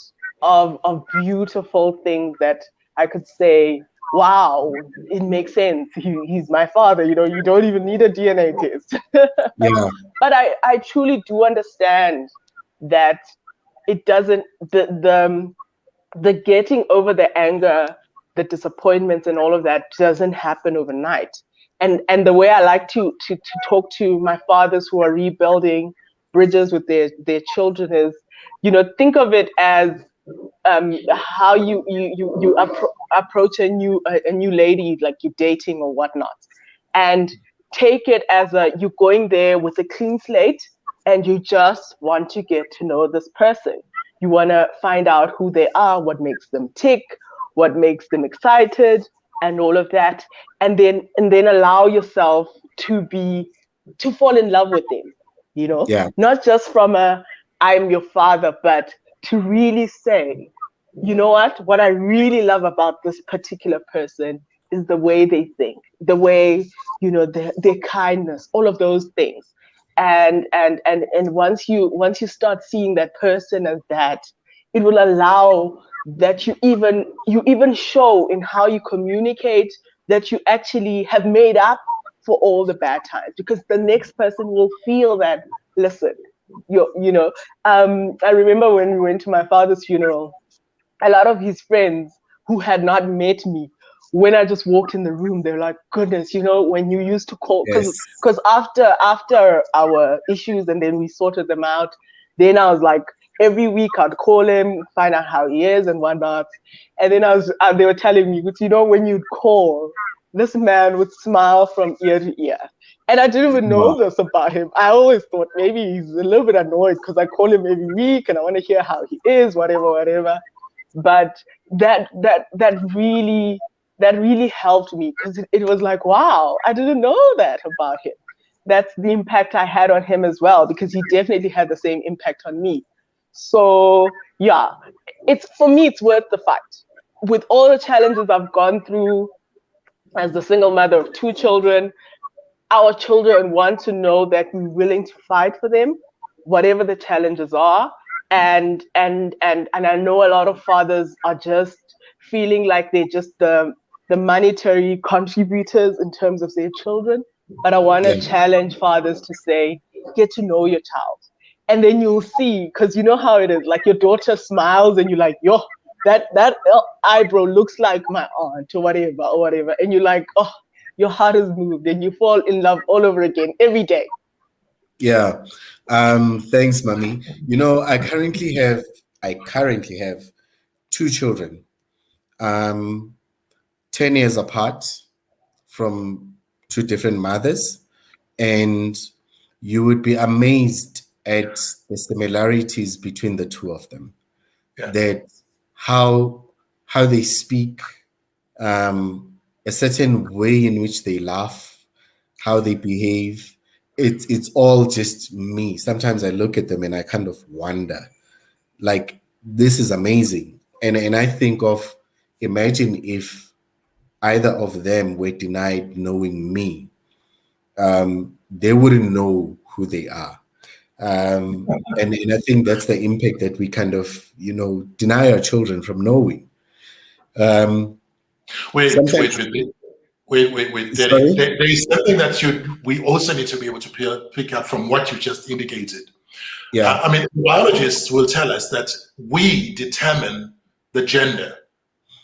of beautiful things that I could say, wow, it makes sense. He's my father. You know, you don't even need a DNA test. But I truly do understand that it doesn't, the getting over the anger, the disappointments and all of that doesn't happen overnight. And the way I like to talk to my fathers who are rebuilding bridges with their children is, you know, think of it as how you approach a new lady, like you're dating or whatnot, and take it as you're going there with a clean slate and you just want to get to know this person. You want to find out who they are, what makes them tick, what makes them excited, and all of that, and then allow yourself to fall in love with them. You know, not just from I'm your father, but to really say, you know what I really love about this particular person is the way they think, the way, their kindness, all of those things. And once you start seeing that person as that, it will allow that you even show in how you communicate that you actually have made up for all the bad times, because the next person will feel that, listen, I remember when we went to my father's funeral, a lot of his friends who had not met me, when I just walked in the room, they're like, goodness, when you used to call, Yes. because after our issues and then we sorted them out, then I was like, every week I'd call him, find out how he is and whatnot. And then they were telling me, but when you'd call, this man would smile from ear to ear. And I didn't even know Wow. this about him. I always thought maybe he's a little bit annoyed because I call him every week and I want to hear how he is, whatever. But that really helped me, because it was like, wow, I didn't know that about him. That's the impact I had on him as well, because he definitely had the same impact on me. So yeah, for me, it's worth the fight. With all the challenges I've gone through as the single mother of 2 children, our children want to know that we're willing to fight for them, whatever the challenges are. And I know a lot of fathers are just feeling like they're just the monetary contributors in terms of their children. But I want to Yeah. challenge fathers to say, get to know your child. And then you'll see, because you know how it is, like your daughter smiles and you're like, yo, that eyebrow looks like my aunt or whatever. And you're like, oh, your heart is moved and you fall in love all over again every day. Yeah. Thanks, Mami. I currently have 2 children, 10 years apart from 2 different mothers. And you would be amazed at the similarities between the 2 of them. Yeah. That how they speak, a certain way in which they laugh, how they behave. It's all just me. Sometimes I look at them and I kind of wonder, like, this is amazing. And I think of, imagine if either of them were denied knowing me, they wouldn't know who they are. And I think that's the impact that we kind of, deny our children from knowing. Wait. Sorry? There is something that we also need to be able to pick up from what you just indicated. Yeah. Biologists will tell us that we determine the gender.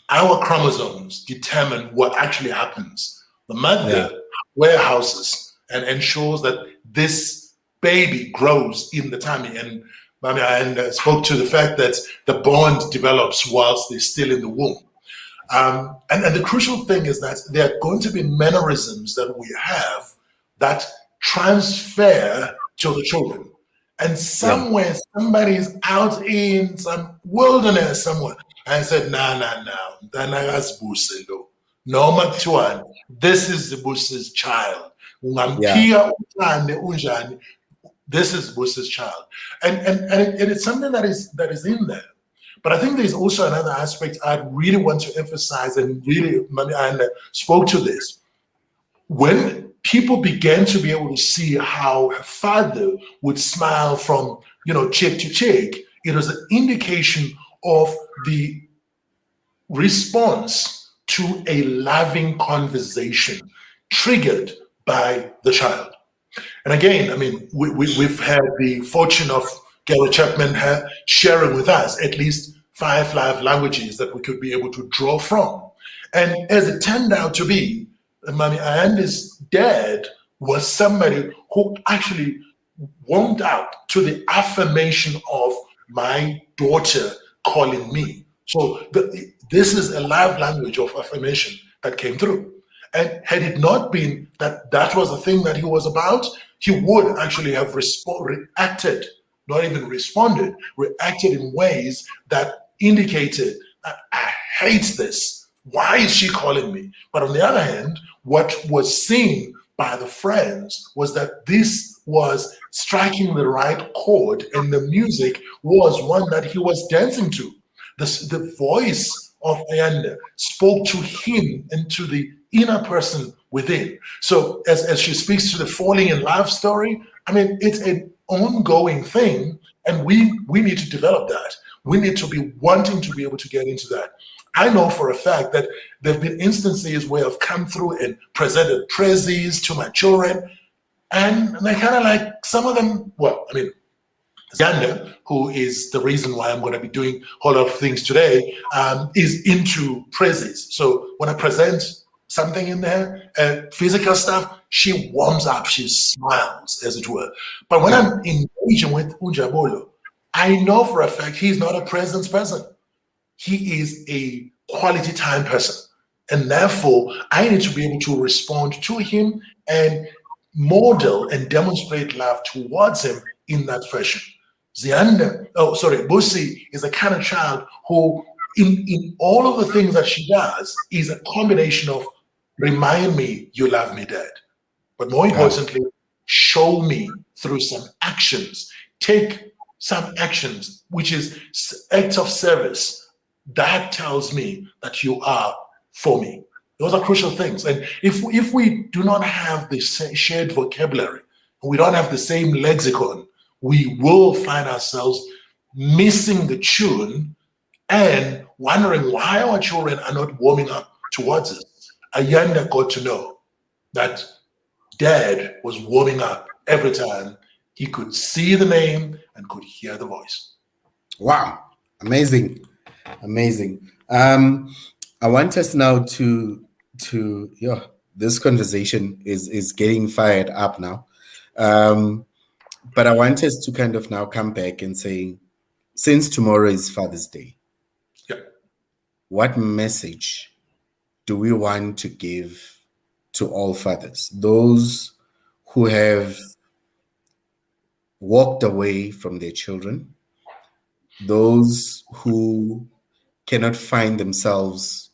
Our chromosomes determine what actually happens. The mother warehouses and ensures that this baby grows in the tummy. And I spoke to the fact that the bond develops whilst they're still in the womb. And the crucial thing is that there are going to be mannerisms that we have that transfer to the children. And somewhere, somebody is out in some wilderness somewhere. And said, no. Noma Tuan, this is the Busa's child. This is Busa's child. And it's something that is in there. But I think there's also another aspect I really want to emphasize, and really, and spoke to this. When people began to be able to see how her father would smile from, cheek to cheek, it was an indication of the response to a loving conversation triggered by the child. And again, we've had the fortune of Gary Chapman sharing with us at least 5 live languages that we could be able to draw from. And as it turned out to be, Mami Ayande's dad was somebody who actually warmed up to the affirmation of my daughter calling me. So this is a live language of affirmation that came through. And had it not been that was the thing that he was about, he would actually have reacted, not even responded, reacted in ways that indicated that I hate this. Why is she calling me? But on the other hand, what was seen by the friends was that this was striking the right chord, and the music was one that he was dancing to. The voice of Ayanda spoke to him and to the inner person within. So as she speaks to the falling in love story, I mean, it's an ongoing thing, and we need to develop that. We need to be wanting to be able to get into that. I know for a fact that there have been instances where I've come through and presented praises to my children, and they kind of like, some of them, well, I mean, Zanda, who is the reason why I'm going to be doing a whole lot of things today, is into praises. So when I present something in there, physical stuff, she warms up, she smiles, as it were. But when I'm engaging with Ujabolo, I know for a fact he's not a presence person. He is a quality time person. And therefore, I need to be able to respond to him and model and demonstrate love towards him in that fashion. Busi is the kind of child who, in all of the things that she does, is a combination of remind me you love me, Dad. But more importantly, show me through some actions. Take some actions, which is acts of service. That tells me that you are for me. Those are crucial things. And if we do not have the shared vocabulary, we don't have the same lexicon, we will find ourselves missing the tune and wondering why our children are not warming up towards us. Ayanda got to know that Dad was warming up every time he could see the name and could hear the voice. Wow, amazing, amazing. I want us now to this conversation is getting fired up now. But I want us to kind of now come back and say, since tomorrow is Father's Day, what message do we want to give to all fathers, those who have walked away from their children, those who cannot find themselves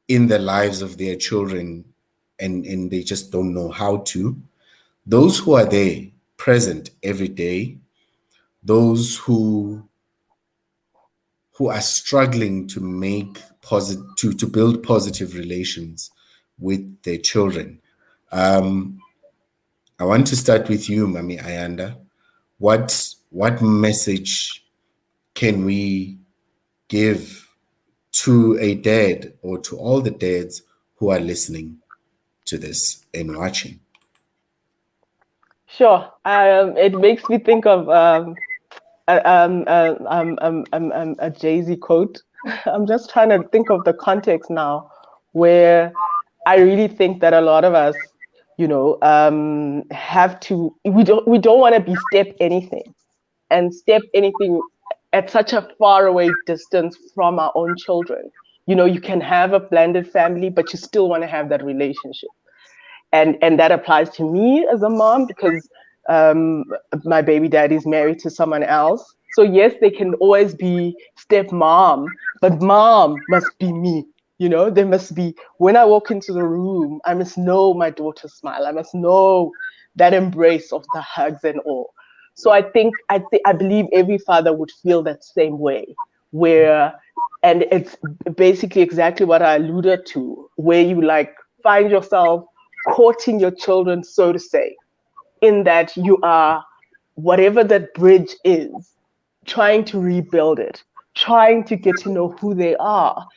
in the lives of their children and they just don't know how to, those who are there present every day, those who are struggling to make to build positive relations with their children. I want to start with you, Mami Ayanda. What message can we give to a dad or to all the dads who are listening to this and watching? Sure. It makes me think of a Jay-Z quote. I'm just trying to think of the context now, where I really think that a lot of us, have to. We don't want to be step anything at such a far away distance from our own children. You can have a blended family, but you still want to have that relationship. And that applies to me as a mom, because my baby daddy is married to someone else. So yes, they can always be stepmom, but mom must be me. There must be, when I walk into the room, I must know my daughter's smile. I must know that embrace of the hugs and all. So I believe every father would feel that same way, and it's basically exactly what I alluded to, where you find yourself courting your children, so to say, in that you are, whatever that bridge is, trying to rebuild it, trying to get to know who they are.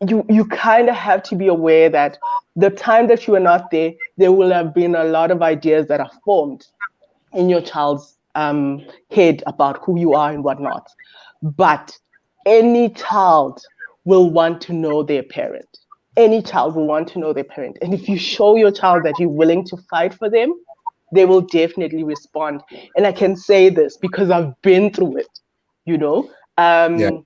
You kind of have to be aware that the time that you are not there will have been a lot of ideas that are formed in your child's head about who you are and whatnot. But any child will want to know their parent. Any child will want to know their parent. And if you show your child that you're willing to fight for them, they will definitely respond. And I can say this because I've been through it, and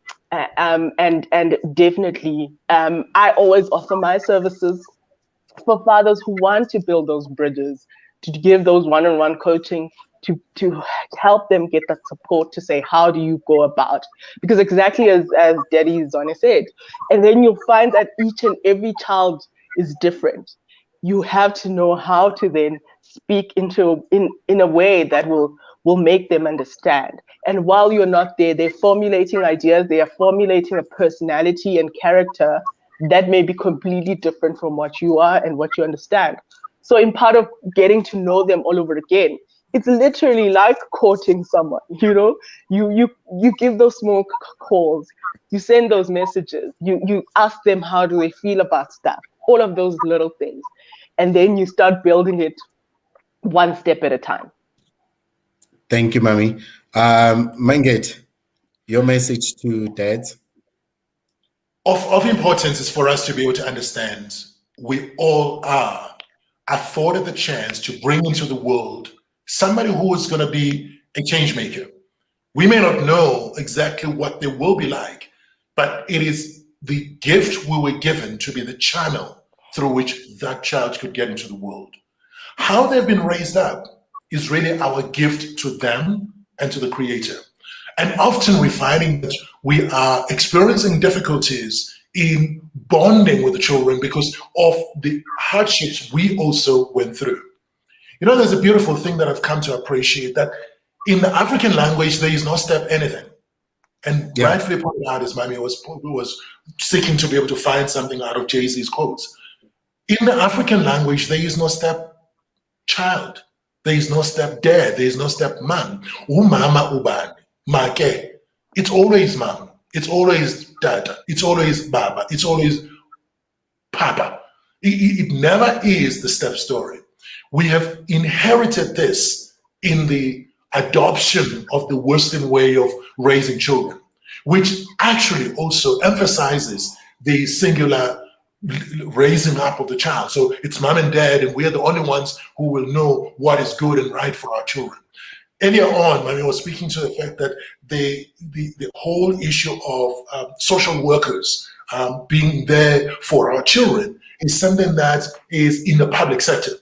definitely, I always offer my services for fathers who want to build those bridges, to give those one-on-one coaching, to help them get that support, to say, how do you go about? Because exactly as Daddy Zone said, and then you'll find that each and every child is different. You have to know how to then speak in a way that will will make them understand. And while you're not there, they're formulating ideas, they are formulating a personality and character that may be completely different from what you are and what you understand. So in part of getting to know them all over again, it's literally like courting someone, you give those small calls, you send those messages, you ask them how do they feel about stuff, all of those little things. And then you start building it one step at a time. Thank you, Mami. Manget, your message to dads? Of importance is for us to be able to understand we all are afforded the chance to bring into the world somebody who is going to be a change maker. We may not know exactly what they will be like, but it is the gift we were given to be the channel through which that child could get into the world. How they've been raised up is really our gift to them and to the Creator. And often we're finding that we are experiencing difficulties in bonding with the children because of the hardships we also went through. You know, there's a beautiful thing that I've come to appreciate, that in the African language, there is no step anything. And rightfully pointed out, as Mami was seeking to be able to find something out of Jay-Z's quotes. In the African language, there is no step child. There is no step dad. There is no step man. Umama ubani. Make. It's always mom. It's always dad. It's always baba. It's always papa. It never is the step story. We have inherited this in the adoption of the Western way of raising children, which actually also emphasizes the singular raising up of the child. So it's mom and dad, and we're the only ones who will know what is good and right for our children. Earlier on, I was speaking to the fact that the whole issue of social workers being there for our children is something that is in the public sector.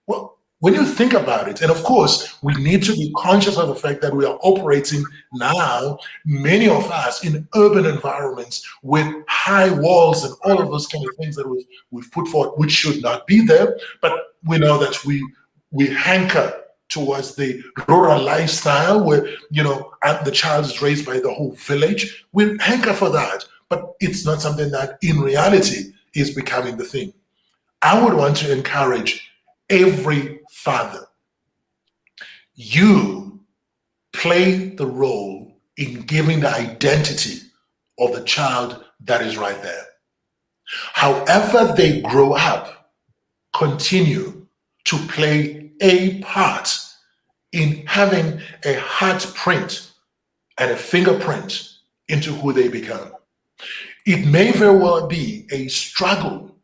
Well, when you think about it, and of course, we need to be conscious of the fact that we are operating now, many of us, in urban environments with high walls and all of those kind of things that we've put forward, which should not be there. But we know that we hanker towards the rural lifestyle where, the child is raised by the whole village. We hanker for that, but it's not something that in reality is becoming the thing. I would want to encourage every father, you play the role in giving the identity of the child that is right there. However they grow up, continue to play a part in having a handprint and a fingerprint into who they become. It may very well be a struggle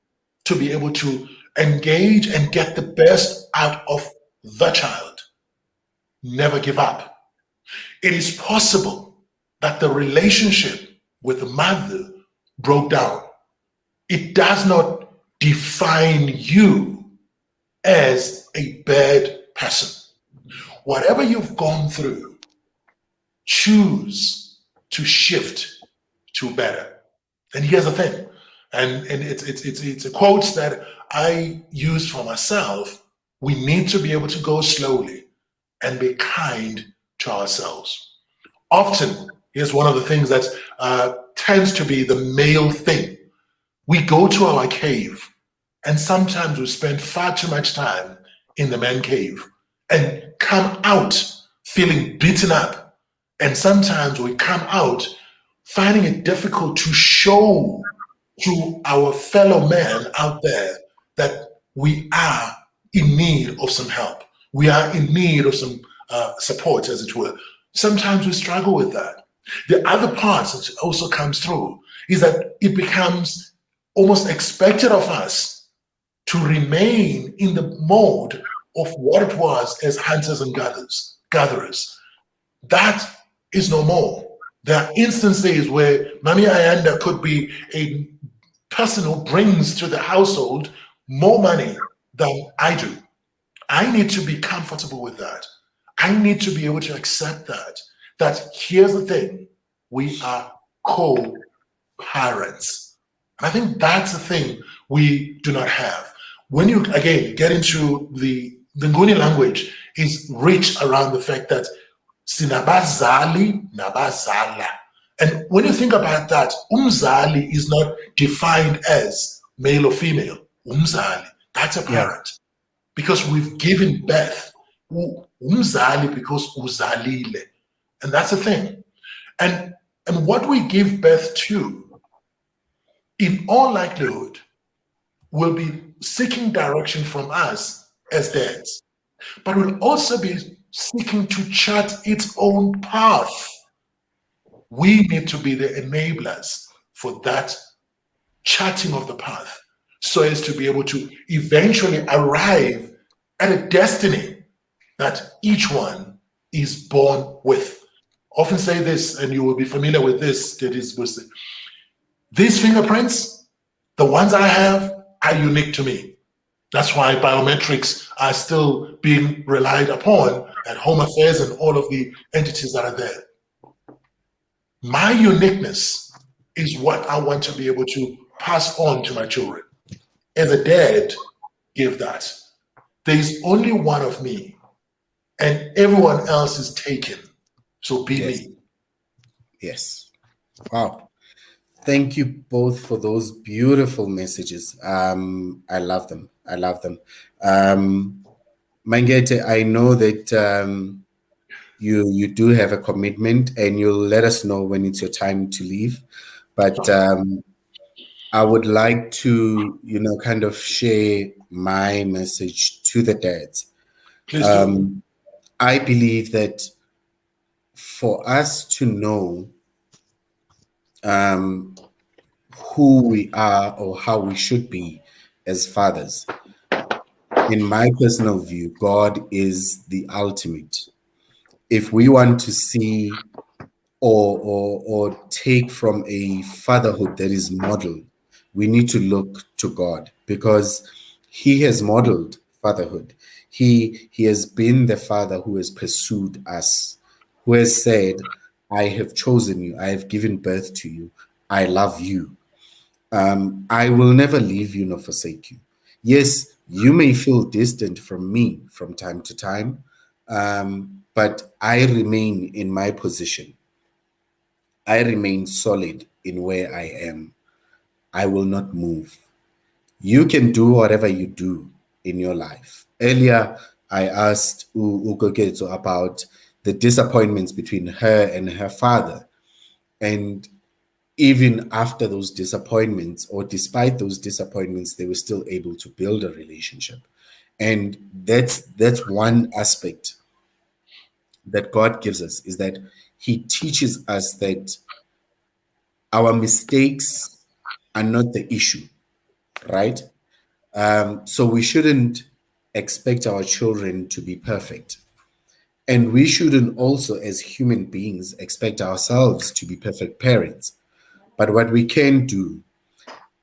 to be able to engage and get the best out of the child. Never give up. It is possible that the relationship with the mother broke down. It does not define you as a bad person. Whatever you've gone through, choose to shift to better. And here's the thing, and it's a quote that I used for myself. We need to be able to go slowly and be kind to ourselves. Often, here's one of the things that tends to be the male thing. We go to our cave, and sometimes we spend far too much time in the man cave and come out feeling beaten up. And sometimes we come out finding it difficult to show to our fellow man out there that we are in need of some help. We are in need of some support, as it were. Sometimes we struggle with that. The other part that also comes through is that it becomes almost expected of us to remain in the mode of what it was as hunters and gatherers. That is no more. There are instances where Mami Ayanda could be a person who brings to the household more money than I do. I need to be comfortable with that. I need to be able to accept that here's the thing, we are co-parents. And I think that's the thing we do not have. When you, again, get into the Nguni language, is rich around the fact that Sinabazali nabazala. And when you think about that, umzali is not defined as male or female. Umzali, that's a parent. Because we've given birth. Umzali because uzalile. And that's the thing. And what we give birth to, in all likelihood, will be seeking direction from us as dads, but will also be seeking to chart its own path. We need to be the enablers for that charting of the path, so as to be able to eventually arrive at a destiny that each one is born with. Often say this, and you will be familiar with this, that is, these fingerprints, the ones I have, are unique to me. That's why biometrics are still being relied upon at Home Affairs and all of the entities that are there. My uniqueness is what I want to be able to pass on to my children. As a dad, give that. There is only one of me, and everyone else is taken. So be me. Yes. Wow. Thank you both for those beautiful messages. I love them. I love them. Mangete, I know that you do have a commitment, and you'll let us know when it's your time to leave. But I would like to, kind of share my message to the dads. Please do. I believe that for us to know who we are or how we should be as fathers, in my personal view, God is the ultimate. If we want to see or take from a fatherhood that is modeled, we need to look to God, because He has modeled fatherhood. He has been the father who has pursued us, who has said, I have chosen you, I have given birth to you, I love you. I will never leave you nor forsake you. Yes, you may feel distant from me from time to time, but I remain in my position. I remain solid in where I am. I will not move. You can do whatever you do in your life. Earlier, I asked Ugogezo about the disappointments between her and her father. And even after those disappointments, or despite those disappointments, they were still able to build a relationship. And that's one aspect that God gives us, is that He teaches us that our mistakes are not the issue, right? So we shouldn't expect our children to be perfect. And we shouldn't also, as human beings, expect ourselves to be perfect parents. But what we can do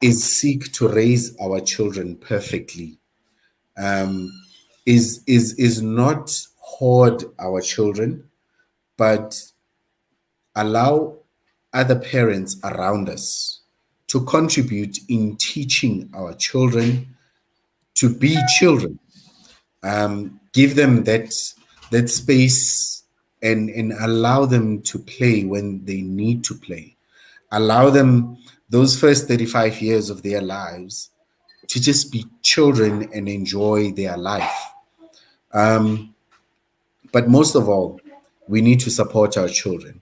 is seek to raise our children perfectly. Is not hoard our children, but allow other parents around us to contribute in teaching our children to be children. Give them that space, and allow them to play when they need to play. Allow them those first 35 years of their lives to just be children and enjoy their life. But most of all, we need to support our children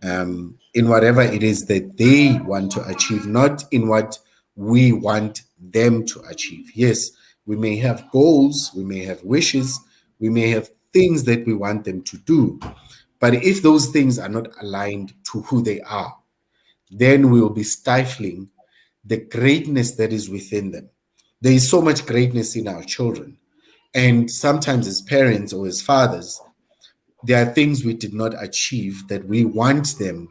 in whatever it is that they want to achieve, not in what we want them to achieve. Yes, we may have goals, we may have wishes, we may have things that we want them to do. But if those things are not aligned to who they are, then we will be stifling the greatness that is within them. There is so much greatness in our children. And sometimes as parents or as fathers, there are things we did not achieve that we want them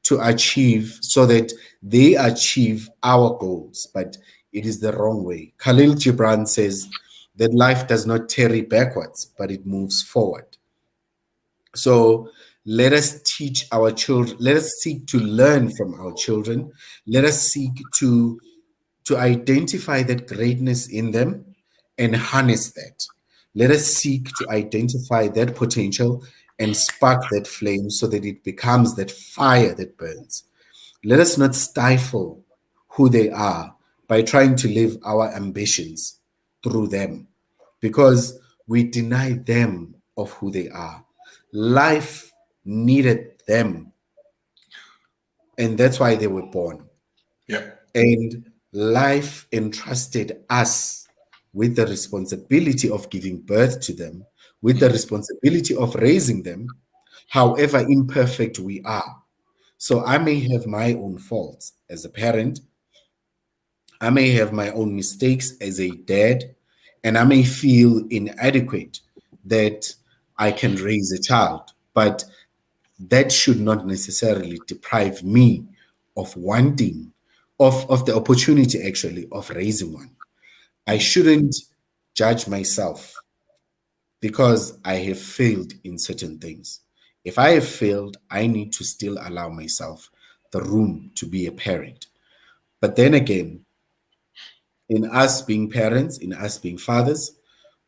to achieve, so that they achieve our goals, but it is the wrong way. Khalil Gibran says that life does not tarry backwards, but it moves forward. So let us teach our children, let us seek to learn from our children, let us seek to identify that greatness in them and harness that. Let us seek to identify that potential and spark that flame so that it becomes that fire that burns. Let us not stifle who they are by trying to live our ambitions through them, because we deny them of who they are. Life needed them, and that's why they were born. Yeah. And life entrusted us with the responsibility of giving birth to them, with the responsibility of raising them, however imperfect we are. So I may have my own faults as a parent, I may have my own mistakes as a dad, and I may feel inadequate that I can raise a child, but that should not necessarily deprive me of wanting, of the opportunity actually of raising one. I shouldn't judge myself because I have failed in certain things. If I have failed, I need to still allow myself the room to be a parent. But then again, in us being parents, in us being fathers,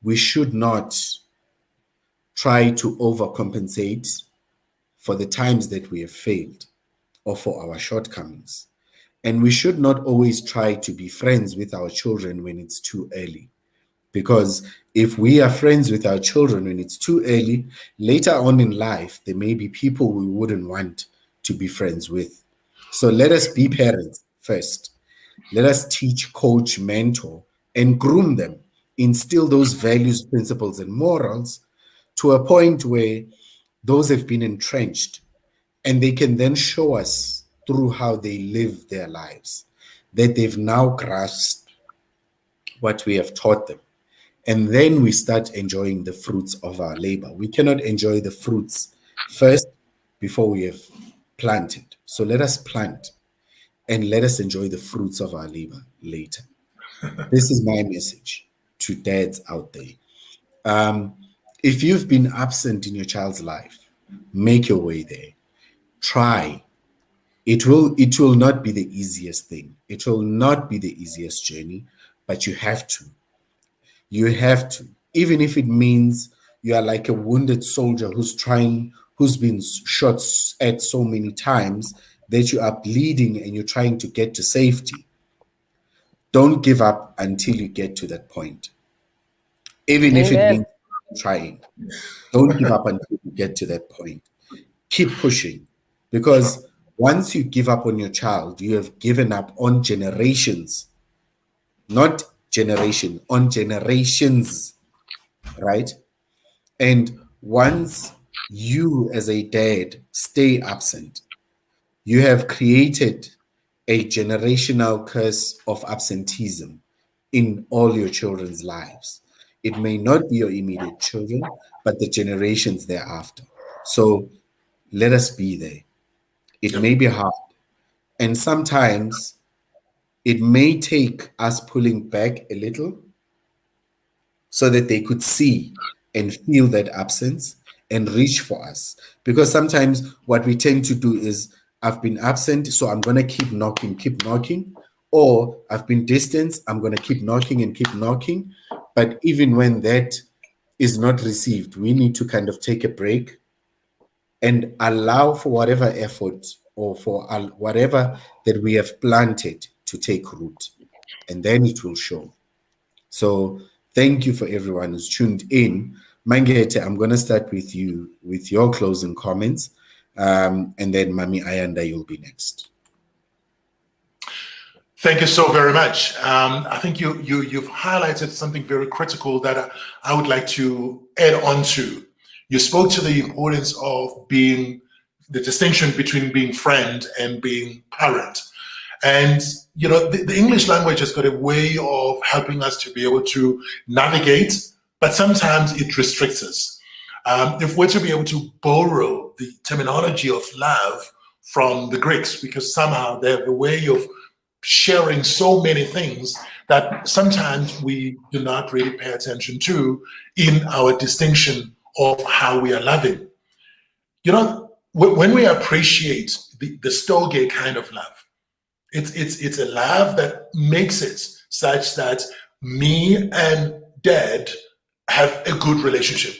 we should not try to overcompensate for the times that we have failed or for our shortcomings. And we should not always try to be friends with our children when it's too early. Because if we are friends with our children when it's too early, later on in life, there may be people we wouldn't want to be friends with. So let us be parents first. Let us teach, coach, mentor, and groom them, instill those values, principles, and morals to a point where those have been entrenched, and they can then show us through how they live their lives that they've now grasped what we have taught them. And then we start enjoying the fruits of our labor. We cannot enjoy the fruits first before we have planted. So let us plant and let us enjoy the fruits of our labor later. This is my message to dads out there. If you've been absent in your child's life, make your way there. Try. It will not be the easiest thing. It will not be the easiest journey, but you have to. You have to. Even if it means you are like a wounded soldier who's been shot at so many times that you are bleeding and you're trying to get to safety. Don't give up until you get to that point. Even if it means trying. Don't give up until you get to that point. Keep pushing, because once you give up on your child, you have given up on generations, not generation, on generations, right? And once you as a dad stay absent, you have created a generational curse of absenteeism in all your children's lives. It may not be your immediate children, but the generations thereafter. So let us be there. It may be hard. And sometimes it may take us pulling back a little so that they could see and feel that absence and reach for us. Because sometimes what we tend to do is, I've been absent, so I'm going to keep knocking. Or I've been distant, I'm going to keep knocking. But even when that is not received, we need to kind of take a break and allow for whatever effort or for whatever that we have planted to take root. And then it will show. So thank you for everyone who's tuned in. Mangete, I'm going to start with you with your closing comments. And then Mami Ayanda, you'll be next. Thank you so very much. I think you've highlighted something very critical that I would like to add on to. You spoke to the importance of being, the distinction between being friend and being parent. And, you know, the English language has got a way of helping us to be able to navigate, but sometimes it restricts us. If we're to be able to borrow the terminology of love from the Greeks, because somehow they have a way of sharing so many things that sometimes we do not really pay attention to in our distinction of how we are loving. You know, when we appreciate the Stoge kind of love, it's a love that makes it such that me and dad have a good relationship.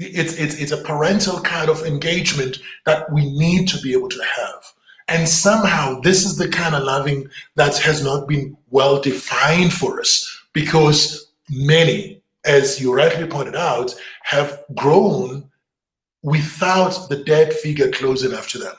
It's a parental kind of engagement that we need to be able to have. And somehow this is the kind of loving that has not been well defined for us, because many, as you rightly pointed out, have grown without the dad figure close enough to them.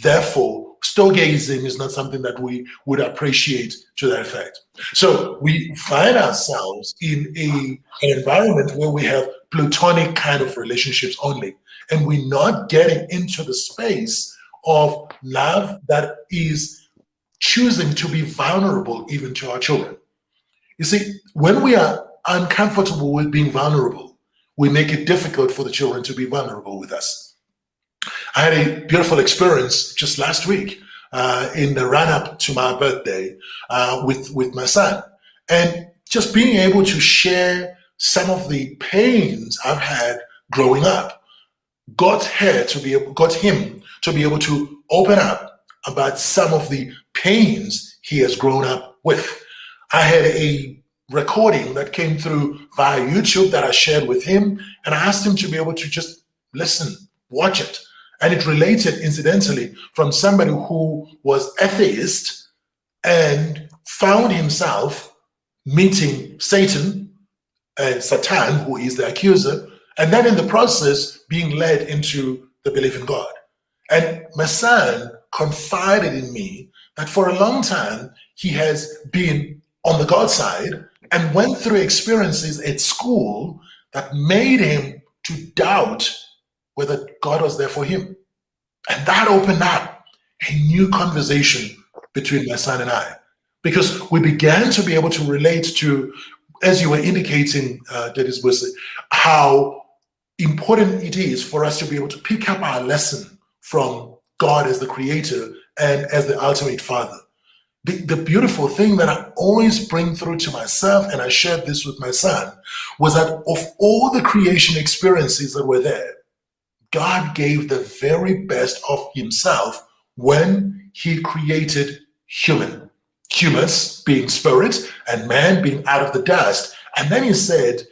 Therefore, stargazing is not something that we would appreciate to that effect. So we find ourselves in an environment where we have platonic kind of relationships only, and we're not getting into the space of love that is choosing to be vulnerable even to our children. You see, when we are uncomfortable with being vulnerable, we make it difficult for the children to be vulnerable with us. I had a beautiful experience just last week in the run-up to my birthday with my son, and just being able to share some of the pains I've had growing up got him to be able to open up about some of the pains he has grown up with. I had a recording that came through via YouTube that I shared with him, and I asked him to be able to just listen, watch it. And it related, incidentally, from somebody who was atheist and found himself meeting Satan and Satan, who is the accuser, and then in the process being led into the belief in God. And my son confided in me that for a long time he has been on the God side and went through experiences at school that made him to doubt whether God was there for him. And that opened up a new conversation between my son and I, because we began to be able to relate to, as you were indicating, Dennis Busse, how important it is for us to be able to pick up our lesson from God as the creator and as the ultimate father. The beautiful thing that I always bring through to myself, and I shared this with my son, was that of all the creation experiences that were there, God gave the very best of himself when he created humans being spirit and man being out of the dust. And then he said,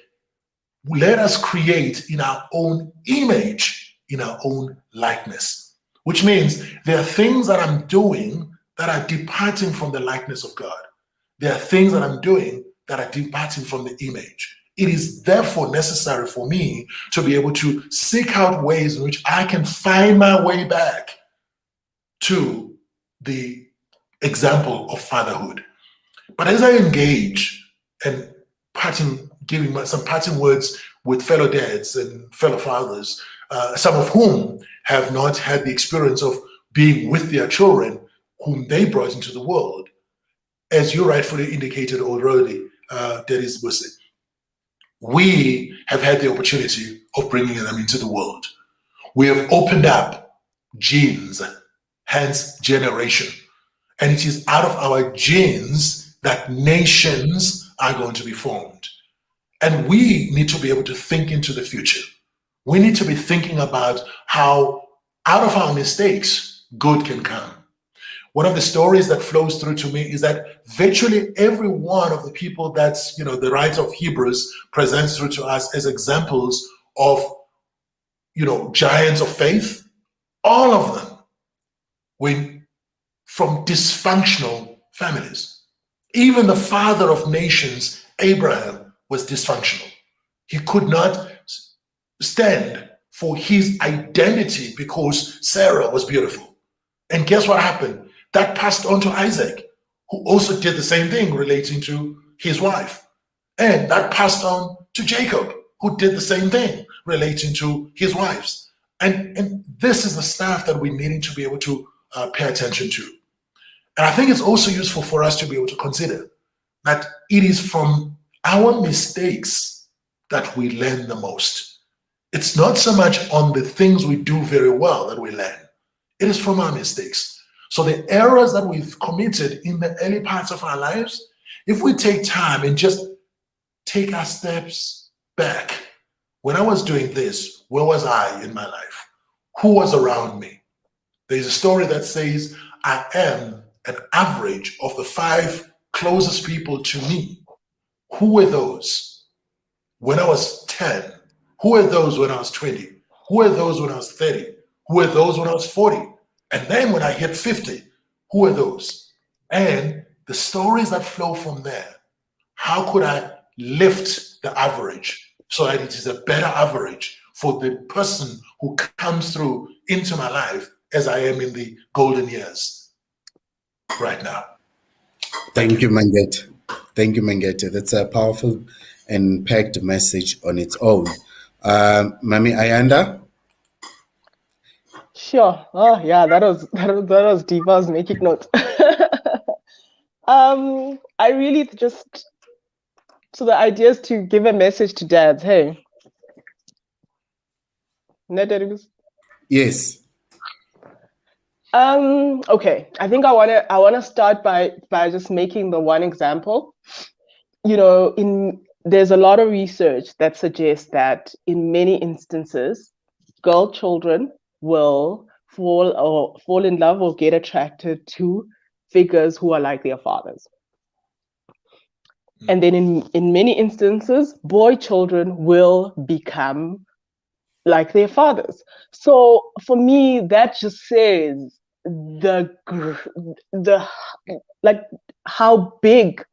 let us create in our own image, in our own likeness, which means there are things that I'm doing that are departing from the likeness of God. There are things that I'm doing that are departing from the image. It is therefore necessary for me to be able to seek out ways in which I can find my way back to the example of fatherhood. But as I engage and giving some parting words with fellow dads and fellow fathers, some of whom have not had the experience of being with their children whom they brought into the world, as you rightfully indicated already, Dennis Busse, we have had the opportunity of bringing them into the world. We have opened up genes, hence generation. And it is out of our genes that nations are going to be formed. And we need to be able to think into the future. We need to be thinking about how out of our mistakes, good can come. One of the stories that flows through to me is that virtually every one of the people that's, the writer of Hebrews presents through to us as examples of, giants of faith, all of them were from dysfunctional families. Even the father of nations, Abraham, was dysfunctional. He could not stand for his identity because Sarah was beautiful. And guess what happened? That passed on to Isaac, who also did the same thing relating to his wife. And that passed on to Jacob, who did the same thing relating to his wives. And this is the stuff that we're needing to be able to pay attention to. And I think it's also useful for us to be able to consider that it is from our mistakes that we learn the most. It's not so much on the things we do very well that we learn. It is from our mistakes. So the errors that we've committed in the early parts of our lives, if we take time and just take our steps back, when I was doing this, where was I in my life? Who was around me? There's a story that says, I am an average of the 5 closest people to me. Who were those? When I was 10, Who were those when I was 20? Who were those when I was 30? Who were those when I was 40? And then when I hit 50, who were those? And the stories that flow from there, how could I lift the average so that it is a better average for the person who comes through into my life as I am in the golden years right now? Thank you, Mangete. Thank you, Mangete. That's a powerful and packed message on its own. Mami Ayanda? Sure. Oh yeah, that was deep. I was making notes. I really just, so the idea is to give a message to dads. Hey. Yes. Okay. I think I wanna start by just making the one example. You know, there's a lot of research that suggests that in many instances, girl children will fall in love or get attracted to figures who are like their fathers. And then in many instances, boy children will become like their fathers. So for me, that just says the like how big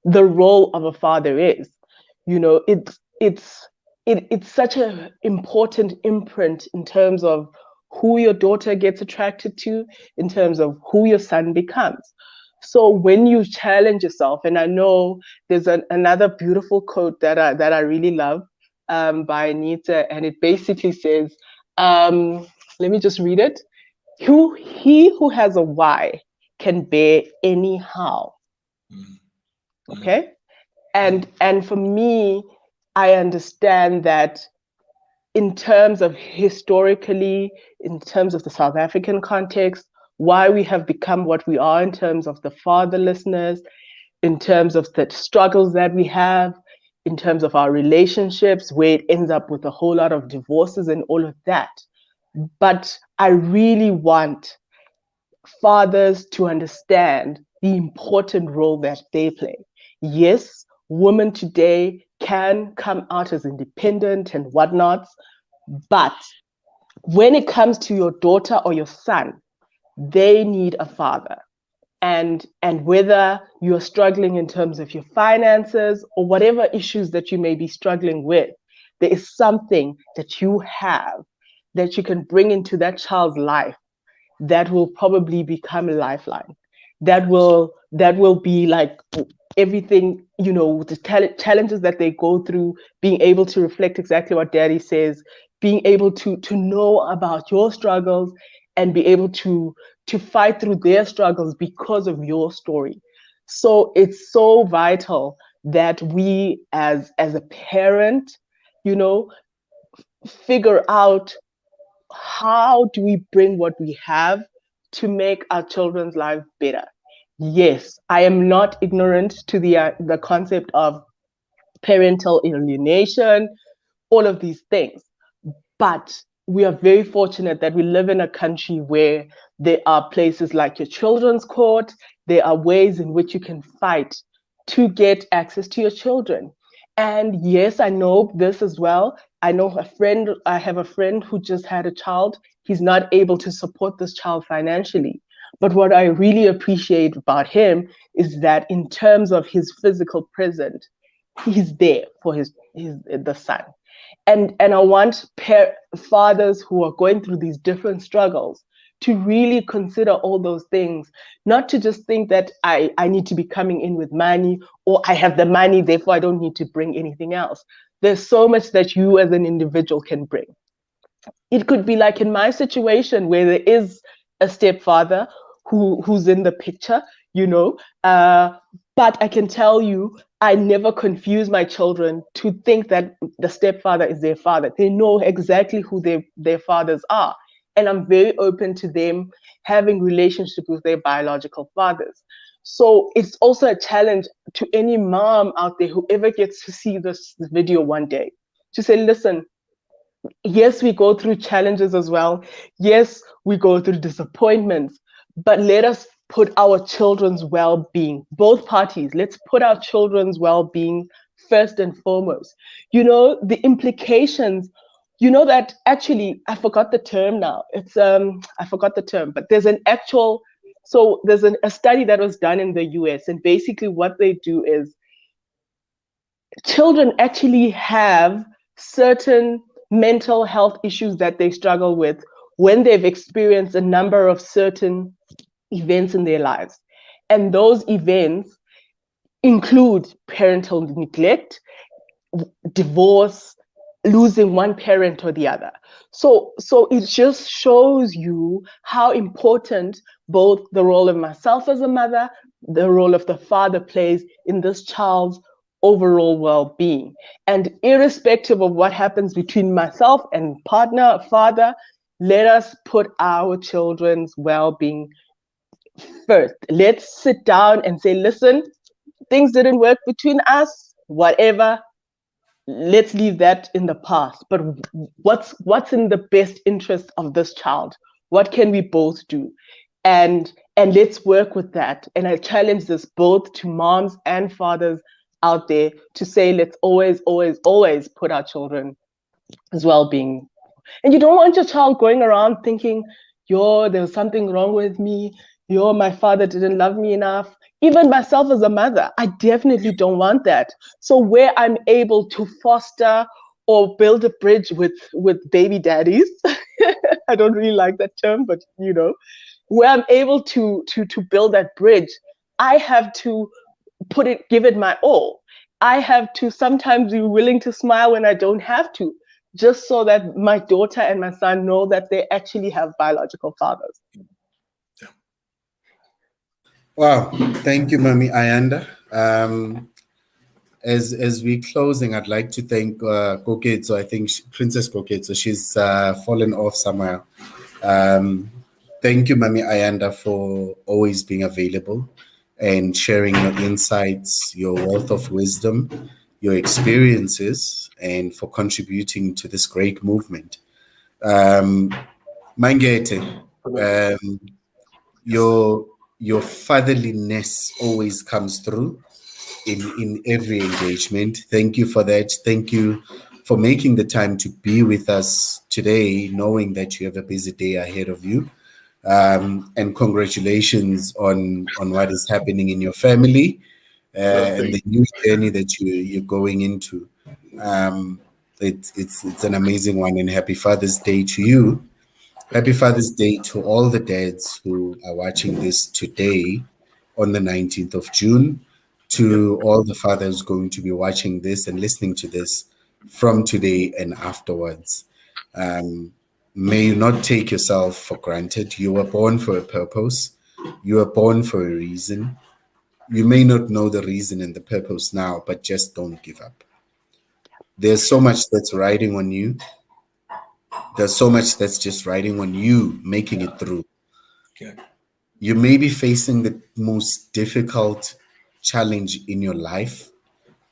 the role of a father is. You know, it's such an important imprint in terms of who your daughter gets attracted to, in terms of who your son becomes. So when you challenge yourself, and I know there's another beautiful quote that I really love by Anita, and it basically says, let me just read it. He who has a why can bear any how. Okay? And for me, I understand that in terms of historically, in terms of the South African context, why we have become what we are in terms of the fatherlessness, in terms of the struggles that we have, in terms of our relationships, where it ends up with a whole lot of divorces and all of that. But I really want fathers to understand the important role that they play. Yes, women today can come out as independent and whatnot, but when it comes to your daughter or your son, they need a father. And whether you're struggling in terms of your finances or whatever issues that you may be struggling with, there is something that you have that you can bring into that child's life that will probably become a lifeline. That will be like everything, you know, the challenges that they go through, being able to reflect exactly what Daddy says, being able to know about your struggles and be able to fight through their struggles because of your story. So it's so vital that we as a parent, you know, figure out how do we bring what we have to make our children's lives better. Yes, I am not ignorant to the concept of parental alienation, all of these things. But we are very fortunate that we live in a country where there are places like your children's court. There are ways in which you can fight to get access to your children. And yes, I know this as well. I have a friend who just had a child. He's not able to support this child financially. But what I really appreciate about him is that in terms of his physical presence, he's there for the son. And I want fathers who are going through these different struggles to really consider all those things, not to just think that I need to be coming in with money, or I have the money, therefore I don't need to bring anything else. There's so much that you as an individual can bring. It could be like in my situation where there is a stepfather who's in the picture, you know, but I can tell you, I never confuse my children to think that the stepfather is their father. They know exactly who their fathers are. And I'm very open to them having relationships with their biological fathers. So it's also a challenge to any mom out there who ever gets to see this video one day, to say, listen, yes, we go through challenges as well. Yes, we go through disappointments, but let us put our children's well-being, both parties, let's put our children's well-being first and foremost. You know, the implications, you know, that actually, I forgot the term now. It's, I forgot the term, but there's an actual, so there's a study that was done in the US, and basically what they do is children actually have certain mental health issues that they struggle with when they've experienced a number of certain events in their lives. And those events include parental neglect, divorce, losing one parent or the other. So it just shows you how important both the role of myself as a mother, the role of the father plays in this child's overall well-being. And irrespective of what happens between myself and partner, father, let us put our children's well-being first. Let's sit down and say, listen, things didn't work between us, whatever, let's leave that in the past. But what's in the best interest of this child? What can we both do? And let's work with that. And I challenge this both to moms and fathers out there to say, let's always, always, always put our children's well-being. And you don't want your child going around thinking, yo, there's something wrong with me. Yo, my father didn't love me enough. Even myself as a mother, I definitely don't want that. So where I'm able to foster or build a bridge with baby daddies, I don't really like that term, but you know, where I'm able to build that bridge, I have to give it my all. I have to sometimes be willing to smile when I don't have to, just so that my daughter and my son know that they actually have biological fathers. Wow, thank you, Mami Ayanda. As we're closing, I'd like to thank Koketso. I think Princess Koketso, she's fallen off somewhere. Thank you, Mami Ayanda, for always being available and sharing your insights, your wealth of wisdom, your experiences, and for contributing to this great movement. Mangete, your fatherliness always comes through in every engagement. Thank you for that. Thank you for making the time to be with us today, knowing that you have a busy day ahead of you. And congratulations on what is happening in your family and the new journey that you're going into. It's an amazing one, and happy Father's Day to you. Happy Father's Day to all the dads who are watching this today on the 19th of June, to all the fathers going to be watching this and listening to this from today and afterwards. May you not take yourself for granted. You were born for a purpose. You were born for a reason. You may not know the reason and the purpose now, but just don't give up. There's so much that's riding on you. There's so much that's just riding on you, making it through. Okay. You may be facing the most difficult challenge in your life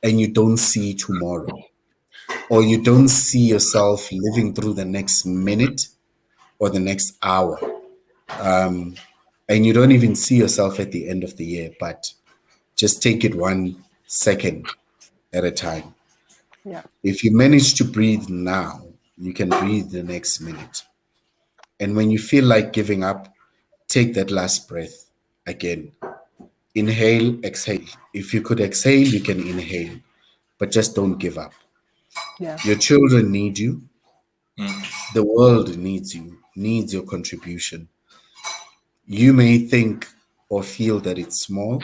and you don't see tomorrow, or you don't see yourself living through the next minute or the next hour. And you don't even see yourself at the end of the year, but just take it 1 second at a time. Yeah. If you manage to breathe now, you can breathe the next minute. And when you feel like giving up, take that last breath again. Inhale, exhale. If you could exhale, you can inhale, but just don't give up. Yeah. Your children need you. The world needs you, needs your contribution. You may think or feel that it's small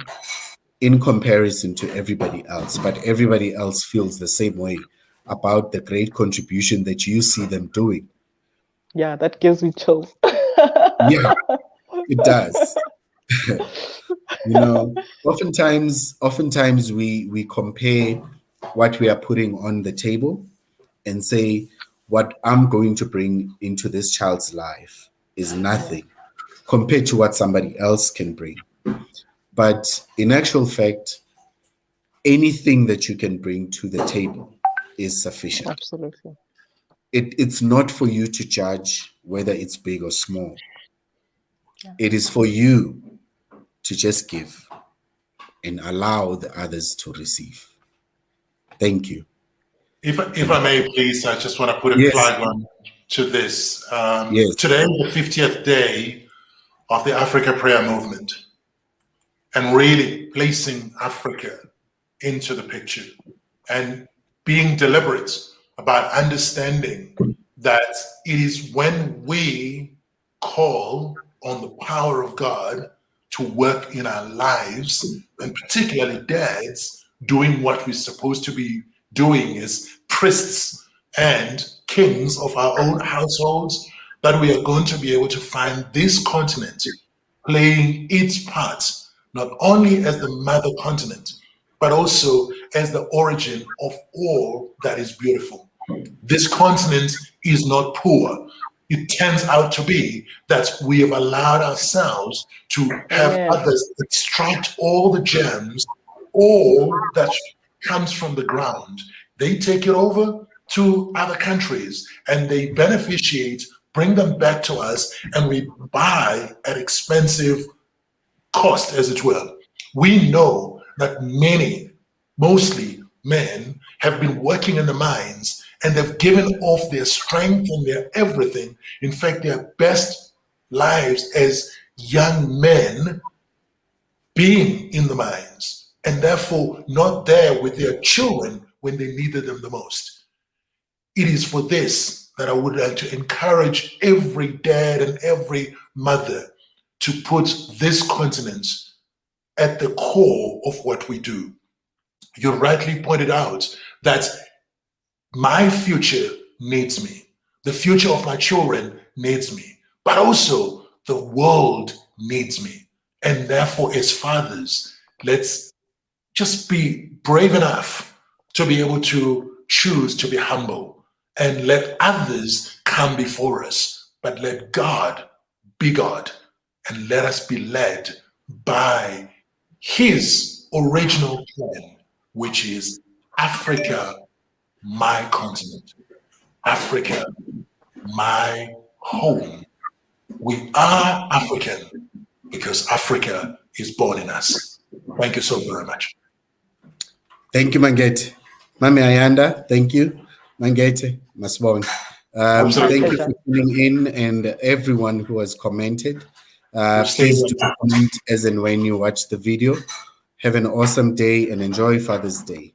in comparison to everybody else, but everybody else feels the same way about the great contribution that you see them doing. Yeah, that gives me chills. Yeah, it does. You know, oftentimes we compare what we are putting on the table and say, what I'm going to bring into this child's life is nothing compared to what somebody else can bring. But in actual fact, anything that you can bring to the table is sufficient. Absolutely. It's not for you to judge whether it's big or small. Yeah. It is for you to just give and allow the others to receive. Thank you. If I may, please, I just want to put a Yes. plug on to this. Yes. Today is the 50th day of the Africa Prayer Movement, and really placing Africa into the picture and being deliberate about understanding that it is when we call on the power of God to work in our lives, and particularly dads doing what we're supposed to be doing as priests and kings of our own households, that we are going to be able to find this continent playing its part, not only as the mother continent, but also as the origin of all that is beautiful. This continent is not poor. It turns out to be that we have allowed ourselves to have others extract all the gems, all that comes from the ground. They take it over to other countries and they beneficiate, bring them back to us, and we buy at expensive cost, as it were. We know that many, mostly men, have been working in the mines and they've given off their strength and their everything, in fact, their best lives as young men being in the mines, and therefore not there with their children when they needed them the most. It is for this that I would like to encourage every dad and every mother to put this continent at the core of what we do. You rightly pointed out that my future needs me. The future of my children needs me, but also the world needs me. And therefore, as fathers, let's just be brave enough to be able to choose to be humble and let others come before us, but let God be God and let us be led by his original plan, which is Africa, my continent. Africa, my home. We are African because Africa is born in us. Thank you so very much. Thank you, Mangete. Mami Ayanda, thank you. Mangete, Masbon. Thank you for tuning in and everyone who has commented. Please do comment as and when you watch the video. Have an awesome day and enjoy Father's Day.